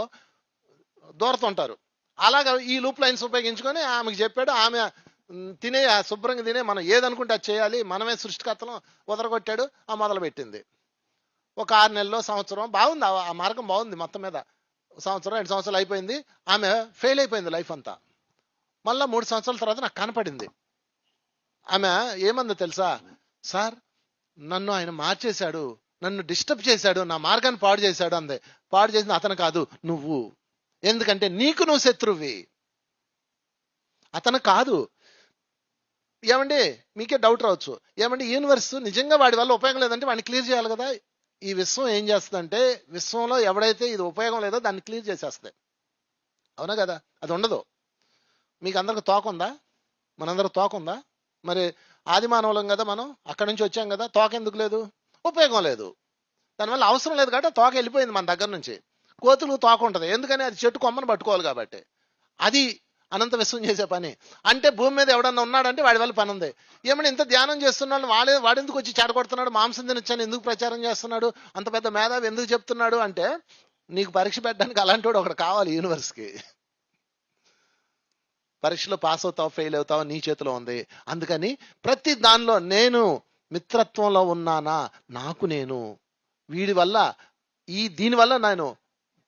దూరతుంటారు. అలాగా ఈ లూప్ లైన్స్ ఉపయోగించుకొని ఆమెకు చెప్పాడు. ఆమె తినే శుభ్రంగా తినే, మనం ఏదనుకుంటే అది చేయాలి, మనమే సృష్టికర్తలం ఉదరగొట్టాడు. ఆ మొదలు పెట్టింది. ఒక 6 నెలల్లో సంవత్సరం బాగుంది, ఆ మార్గం బాగుంది. మొత్తం మీద సంవత్సరం 2 సంవత్సరాలు అయిపోయింది. ఆమె ఫెయిల్ అయిపోయింది లైఫ్ అంతా. మళ్ళీ 3 సంవత్సరాల తర్వాత నాకు కనపడింది. ఆమె ఏమందో తెలుసా? సార్, నన్ను ఆయన మార్చేశాడు, నన్ను డిస్టర్బ్ చేశాడు, నా మార్గాన్ని పాడు చేశాడు అందే. పాడు చేసింది అతను కాదు, నువ్వు. ఎందుకంటే నీకు నువ్వు శత్రువి, అతను కాదు. ఏమండి, మీకే డౌట్ రావచ్చు, ఏమండి యూనివర్స్ నిజంగా వాడి వల్ల ఉపయోగం లేదంటే వాడిని క్లియర్ చేయాలి కదా. ఈ విశ్వం ఏం చేస్తుందంటే, విశ్వంలో ఎవడైతే ఇది ఉపయోగం లేదో దాన్ని క్లియర్ చేసేస్తుంది. అవునా కదా? అది ఉండదు. మీకు అందరికి తోక ఉందా? మనందరికి తోక ఉందా? మరి ఆది మానవులం కదా మనం, అక్కడి నుంచి వచ్చాం కదా. తోక ఎందుకు లేదు? ఉపయోగం లేదు, దానివల్ల అవసరం లేదు కాబట్టి తోక వెళ్ళిపోయింది మన దగ్గర నుంచి. కోతులు తోక ఉంటుంది, ఎందుకని? అది చెట్టు కొమ్మను పట్టుకోవాలి కాబట్టి. అది అనంత విశ్వం చేసే పని. అంటే భూమి మీద ఎవడన్నా ఉన్నాడంటే వాడి వల్ల పని ఉంది. ఏమన్నా ఇంత ధ్యానం చేస్తున్నాడు వాడెందుకు వచ్చి చెడగొడుతున్నాడు, మాంసం తినొచ్చని ఎందుకు ప్రచారం చేస్తున్నాడు, అంత పెద్ద మేధావి ఎందుకు చెప్తున్నాడు అంటే, నీకు పరీక్ష పెట్టడానికి అలాంటి వాడు ఒకడు కావాలి యూనివర్స్కి. పరీక్షలో పాస్ అవుతావు ఫెయిల్ అవుతావు నీ చేతిలో ఉంది. అందుకని ప్రతి దానిలో నేను మిత్రత్వంలో ఉన్నానా, నాకు నేను వీడి వల్ల దీనివల్ల నేను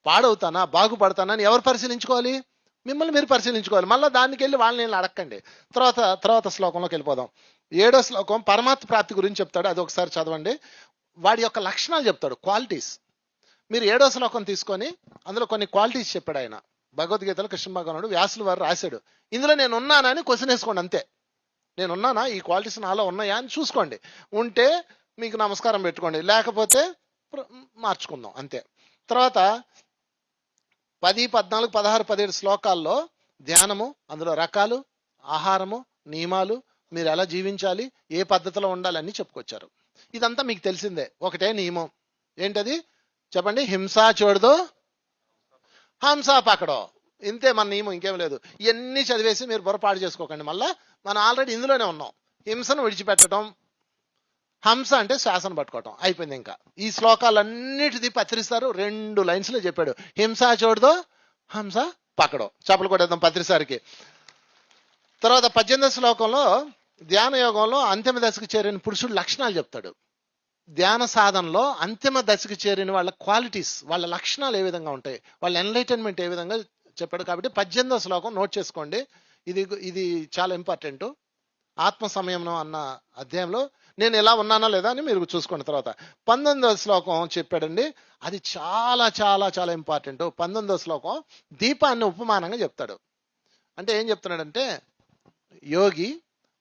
పాడవుతానా బాగుపడతానా అని ఎవరు పరిశీలించుకోవాలి? మిమ్మల్ని మీరు పరిశీలించుకోవాలి. మళ్ళీ దానికి వెళ్ళి వాళ్ళని నేను అడగండి. తర్వాత శ్లోకంలోకి వెళ్ళిపోదాం. 7వ శ్లోకం పరమాత్మ ప్రాప్తి గురించి చెప్తాడు. అది ఒకసారి చదవండి. వాడి యొక్క లక్షణాలు చెప్తాడు, క్వాలిటీస్. మీరు 7వ శ్లోకం తీసుకొని అందులో కొన్ని క్వాలిటీస్ చెప్పాడు ఆయన. భగవద్గీతలో కృష్ణ భగవానుడు వ్యాసుల వారు రాశాడు. ఇందులో నేను ఉన్నానని క్వశ్చన్ వేసుకోండి అంతే. నేను ఉన్నానా, ఈ క్వాలిటీస్ నాలో ఉన్నాయా అని చూసుకోండి. ఉంటే మీకు నమస్కారం పెట్టుకోండి, లేకపోతే మార్చుకుందాం అంతే. తర్వాత 10, 14, 16, 17 శ్లోకాల్లో ధ్యానము, అందులో రకాలు, ఆహారము, నియమాలు, మీరు ఎలా జీవించాలి, ఏ పద్ధతిలో ఉండాలని చెప్పుకొచ్చారు. ఇదంతా మీకు తెలిసిందే. ఒకటే నియమం, ఏంటది చెప్పండి? హింసా చూడదు హంసా పకడో. ఇంతే మన నియమం, ఇంకేం లేదు. ఇవన్నీ చదివేసి మీరు పొరపాటు చేసుకోకండి. మళ్ళా మనం ఆల్రెడీ ఇందులోనే ఉన్నాం. హింసను విడిచిపెట్టడం, హంస అంటే శ్వాసను పట్టుకోవటం, అయిపోయింది. ఇంకా ఈ శ్లోకాలన్నిటిది పత్రిస్తారు 2 లైన్స్లో చెప్పాడు. హింసా చూడదో హంస పకడో. చప్పలు కొట్టేద్దాం పత్రిసారికి. తర్వాత 18వ శ్లోకంలో ధ్యాన యోగంలో అంతిమ దశకు చేరిన పురుషుడు లక్షణాలు చెప్తాడు. ధ్యాన సాధనలో అంతిమ దశకు చేరిన వాళ్ళ క్వాలిటీస్, వాళ్ళ లక్షణాలు ఏ విధంగా ఉంటాయి, వాళ్ళ ఎన్లైటన్మెంట్ ఏ విధంగా చెప్పాడు. కాబట్టి 18వ శ్లోకం నోట్ చేసుకోండి. ఇది చాలా ఇంపార్టెంట్. ఆత్మ సంయమనం అన్న అధ్యాయంలో నేను ఎలా ఉన్నానా లేదా అని మీరు చూసుకోండి. తర్వాత 19వ శ్లోకం చెప్పాడండి. అది చాలా చాలా చాలా ఇంపార్టెంట్. 19వ శ్లోకం దీపాన్ని ఉపమానంగా చెప్తాడు. అంటే ఏం చెప్తున్నాడంటే, యోగి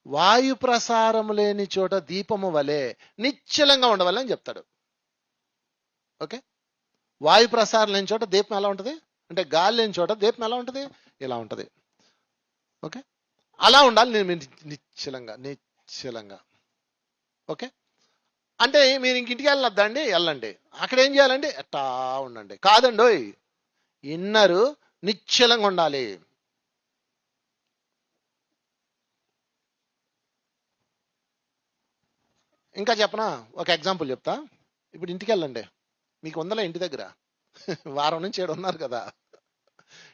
వాయు ప్రసారము లేని చోట దీపము వలె నిశ్చలంగా ఉండవాలని చెప్తాడు. ఓకే, వాయు ప్రసారం లేని చోట దీపం ఎలా ఉంటుంది అంటే, గాలి లేని చోట దీపం ఎలా ఉంటుంది, ఇలా ఉంటుంది. ఓకే, అలా ఉండాలి నేను నిశ్చలంగా. ఓకే, అంటే మీరు ఇంటికి వెళ్ళొద్దండి, వెళ్ళండి. అక్కడ ఏం చేయాలండి, ఎట్టా ఉండండి. కాదండి, ఇన్నరు నిశ్చలంగా ఉండాలి. ఇంకా చెప్పనా, ఒక ఎగ్జాంపుల్ చెప్తా. ఇప్పుడు ఇంటికి వెళ్ళండి, మీకు ఉందలే ఇంటి దగ్గర, వారం నుంచి 7 ఉన్నారు కదా.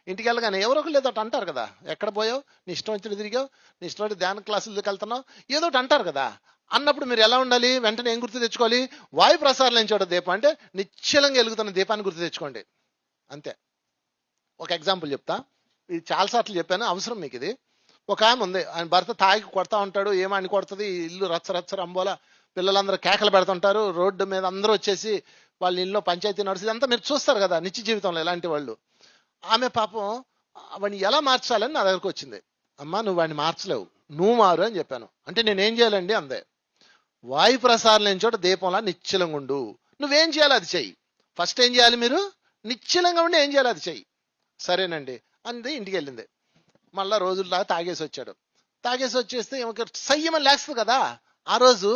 ఇంటికి వెళ్ళగానే ఎవరో ఒకరు ఏదో ఒకటి అంటారు కదా, ఎక్కడ పోయావు, నీ ఇష్టం వచ్చిన తిరిగావు, నీ ఇష్టం వచ్చి ధ్యాన క్లాసులకు వెళ్తున్నావు, ఏదో ఒకటి అంటారు కదా. అన్నప్పుడు మీరు ఎలా ఉండాలి, వెంటనే ఏం గుర్తు తెచ్చుకోవాలి? వాయు ప్రసారం లేని చోట దీపం అంటే నిశ్చలంగా వెలుగుతున్న దీపాన్ని గుర్తు తెచ్చుకోండి అంతే. ఒక ఎగ్జాంపుల్ చెప్తా, ఇది చాలాసార్లు చెప్పాను, అవసరం మీకు ఇది. ఒక ఆమె ఉంది, ఆయన భర్త తాగి కొడతా ఉంటాడు, ఏమని కొడుతుంది, ఇల్లు రచ్చ రంబోలా, పిల్లలందరూ కేకలు పెడుతుంటారు, రోడ్డు మీద అందరూ వచ్చేసి వాళ్ళ ఇల్లు పంచాయతీ నడుస్తుంది, అంతా మీరు చూస్తారు కదా నిత్య జీవితంలో ఇలాంటి వాళ్ళు. ఆమె పాపం వాడిని ఎలా మార్చాలని నా దగ్గరకు వచ్చింది. అమ్మా, నువ్వు వాడిని మార్చలేవు, నువ్వు మారు అని చెప్పాను. అంటే నేనేం చేయాలండి అందే. వాయు ప్రసారం లేని చోట దీపంలా నిశ్చలంగా ఉండు. నువ్వేం చేయాలి అది చెయ్యి. ఫస్ట్ ఏం చేయాలి, మీరు నిశ్చలంగా ఉండి ఏం చేయాలి అది చెయ్యి. సరేనండి అంది. ఇంటికి వెళ్ళింది. మళ్ళా రోజుల్లా తాగేసి వచ్చాడు. తాగేసి వచ్చేస్తే సయ్యమని లేస్తుంది కదా. ఆ రోజు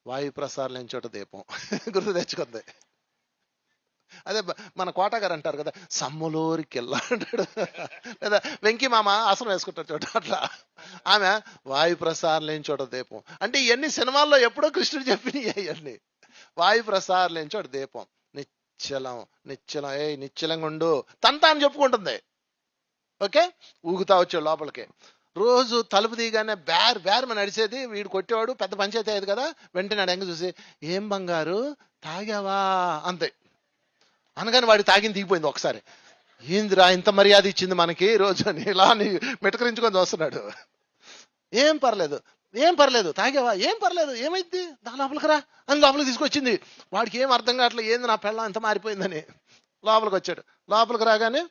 వాయు ప్రసారం లేని చోట దీపం గుర్తు తెచ్చుకుంది. అదే మన కోట గారు అంటారు కదా, సమ్ములోరికి వెళ్ళా అంటాడు, లేదా వెంకీ మామ ఆసనం వేసుకుంటారు చోట, అట్లా ఆమె వాయు ప్రసారం లేని చోట దీపం. అంటే ఇవన్నీ సినిమాల్లో ఎప్పుడో కృష్ణుడు చెప్పినవి. అవన్నీ వాయు ప్రసారం లేని చోట దీపం, నిశ్చలం నిశ్చలంగా ఉండు తంతాన్ని చెప్పుకుంటుంది. ఓకే, ఊగుతా వచ్చాడు లోపలికి. రోజు తలుపు తీయగానే బ్యార్ మన నడిచేది, వీడు కొట్టేవాడు, పెద్ద పంచాయతీ అయ్యేది కదా. వెంటనే ఎంగ చూసి, ఏం బంగారు తాగావా అంతే అనగానే వాడి తాగింది దిగిపోయింది ఒకసారి. ఏందిరా ఇంత మర్యాద ఇచ్చింది మనకి రోజు అని ఇలా మెటకరించుకొని చూస్తున్నాడు. ఏం పర్లేదు తాగావా, ఏం పర్లేదు, ఏమైంది, దా లోపలికి రా అని లోపలికి తీసుకొచ్చింది. వాడికి ఏం అర్థం కావట్లేదు, ఏంది నా పెళ్ళం ఎంత మారిపోయిందని. లోపలికి వచ్చాడు. లోపలికి రాగానే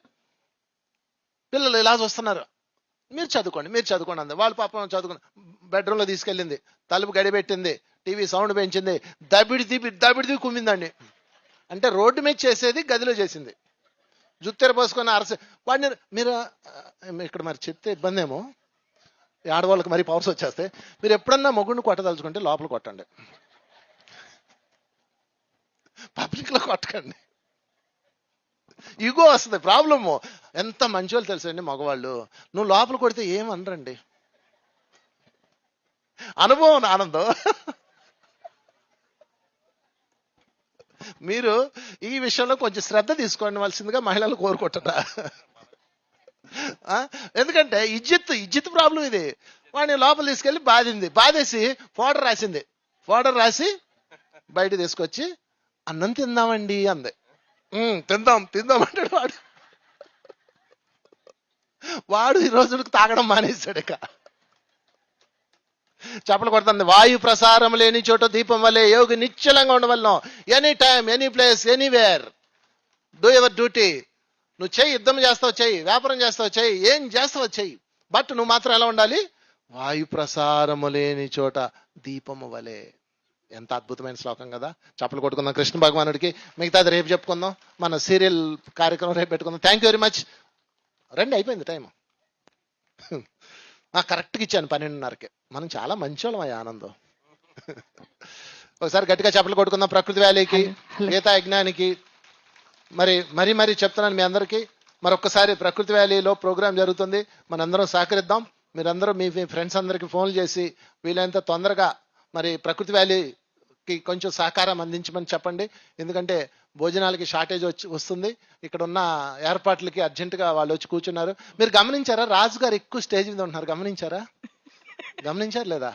పిల్లలు ఇలా చూస్తున్నారు. మీరు చదువుకోండి అంది. వాళ్ళు పాపం చదువుకుని బెడ్రూమ్లో తీసుకెళ్ళింది, తలుపు గడిపెట్టింది, టీవీ సౌండ్ పెంచింది, దబిడి కుమ్మిందండి. అంటే రోడ్డు మీద చేసేది గదిలో చేసింది. జుత్తెర పోసుకొని అరసి వాడిని మీరు ఇక్కడ మరి చెప్తే ఇబ్బంది ఏమో, ఆడవాళ్ళకి మరి పవర్స్ వచ్చేస్తే. మీరు ఎప్పుడన్నా మొగుడిని కొట్టదలుచుకుంటే లోపల కొట్టండి, పబ్లిక్లో కొట్టకండి. ఇగో వస్తుంది ప్రాబ్లము. ఎంత మంచి వాళ్ళు తెలుసండి మగవాళ్ళు. నువ్వు లోపల కొడితే ఏమనరండి. అనుభవం ఆనందం. మీరు ఈ విషయంలో కొంచెం శ్రద్ధ తీసుకోవాల్సిందిగా మహిళలు కోరుకుంటారా? ఎందుకంటే ఇజ్జత్ ప్రాబ్లం ఇది. వాడిని లోపల తీసుకెళ్ళి బాధేసి పౌడర్ రాసి బయట తీసుకొచ్చి అన్నం తిందామండి అంది. తిందాం అంటాడు వాడు ఈ రోజులకు తాగడం మానేశాడు. ఇక చెప్పలు కొడుతుంది. వాయు ప్రసారం లేని చోట దీపం వల్లే యోగి నిశ్చలంగా ఉండవలను. Any time, any place, anywhere, do your duty. నువ్వు చెయ్యి, యుద్ధం చేస్తావు చెయ్యి, వ్యాపారం చేస్తావు చెయ్యి, ఏం చేస్తావు చెయ్యి, బట్ నువ్వు మాత్రం ఎలా ఉండాలి? వాయు ప్రసారము లేని చోట దీపము వలె. ఎంత అద్భుతమైన శ్లోకం కదా. చప్పలు కొట్టుకుందాం కృష్ణ భగవానుడికి. మిగతాది రేపు చెప్పుకుందాం. మన సీరియల్ కార్యక్రమం రేపు పెట్టుకుందాం. Thank you very much. రండి, అయిపోయింది టైం. కరెక్ట్గా ఇచ్చాను 12:30కి. మనం చాలా మంచోళ్ళం అయ్యా ఆనందం. ఒకసారి గట్టిగా చప్పలు కొట్టుకుందాం ప్రకృతి వ్యాలీకి, గీతా యజ్ఞానికి. మరీ చెప్తున్నాను మీ అందరికీ, మరొక్కసారి ప్రకృతి వ్యాలీలో ప్రోగ్రాం జరుగుతుంది, మనందరం సహకరిద్దాం. మీరందరూ మీ ఫ్రెండ్స్ అందరికీ ఫోన్లు చేసి వీలైనంత తొందరగా మరి ప్రకృతి వ్యాలీకి కొంచెం సహకారం అందించమని చెప్పండి. ఎందుకంటే భోజనాలకి షార్టేజ్ వస్తుంది. ఇక్కడ ఉన్న ఏర్పాట్లకి అర్జెంటుగా వాళ్ళు వచ్చి కూర్చున్నారు. మీరు గమనించారా, రాజు గారు ఎక్కువ స్టేజ్ మీద ఉంటున్నారు. గమనించారు లేదా?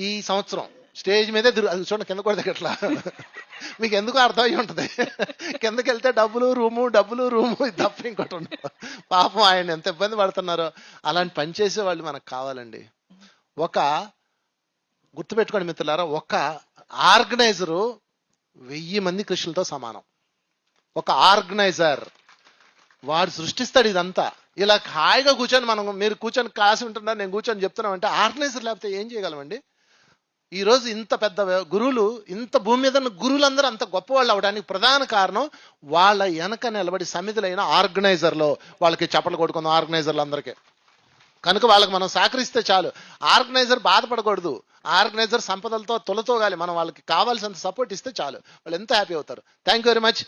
ఈ సంవత్సరం స్టేజ్ మీదే అది చూడండి, కింద కూడా దిగట్లా. మీకు ఎందుకు అర్థమై ఉంటుంది. కిందకి వెళ్తే డబ్బులు రూము ఇది తప్ప ఇంకోటి ఉండదు. పాపం ఆయన ఎంత ఇబ్బంది పడుతున్నారో. అలాంటి పని చేసే వాళ్ళు మనకు కావాలండి. గుర్తుపెట్టుకోండి మిత్రులారా, ఒక ఆర్గనైజరు 1000 మంది కృషులతో సమానం. ఒక ఆర్గనైజర్ వాడు సృష్టిస్తాడు ఇదంతా. ఇలా హాయిగా కూర్చొని మీరు కూర్చొని క్లాస్ ఉంటున్నారు, నేను కూర్చొని చెప్తున్నామంటే ఆర్గనైజర్ లేకపోతే ఏం చేయగలమండి? ఈ రోజు ఇంత పెద్ద గురువులు, ఇంత భూమి మీద ఉన్న గురువులందరూ అంత గొప్పవాళ్ళు అవడానికి ప్రధాన కారణం వాళ్ళ వెనక నిలబడి సమిధులైన ఆర్గనైజర్లో. వాళ్ళకి చప్పట్లు కొట్టుకుందాం ఆర్గనైజర్లు అందరికీ. కనుక వాళ్ళకి మనం సహకరిస్తే చాలు. ఆర్గనైజర్ బాధపడకూడదు. ఆర్గనైజర్ సంపదలతో తొలతోగాలి. మనం వాళ్ళకి కావాల్సినంత సపోర్ట్ ఇస్తే చాలు. వాళ్ళు ఎంత హ్యాపీ అవుతారు. Thank you very much.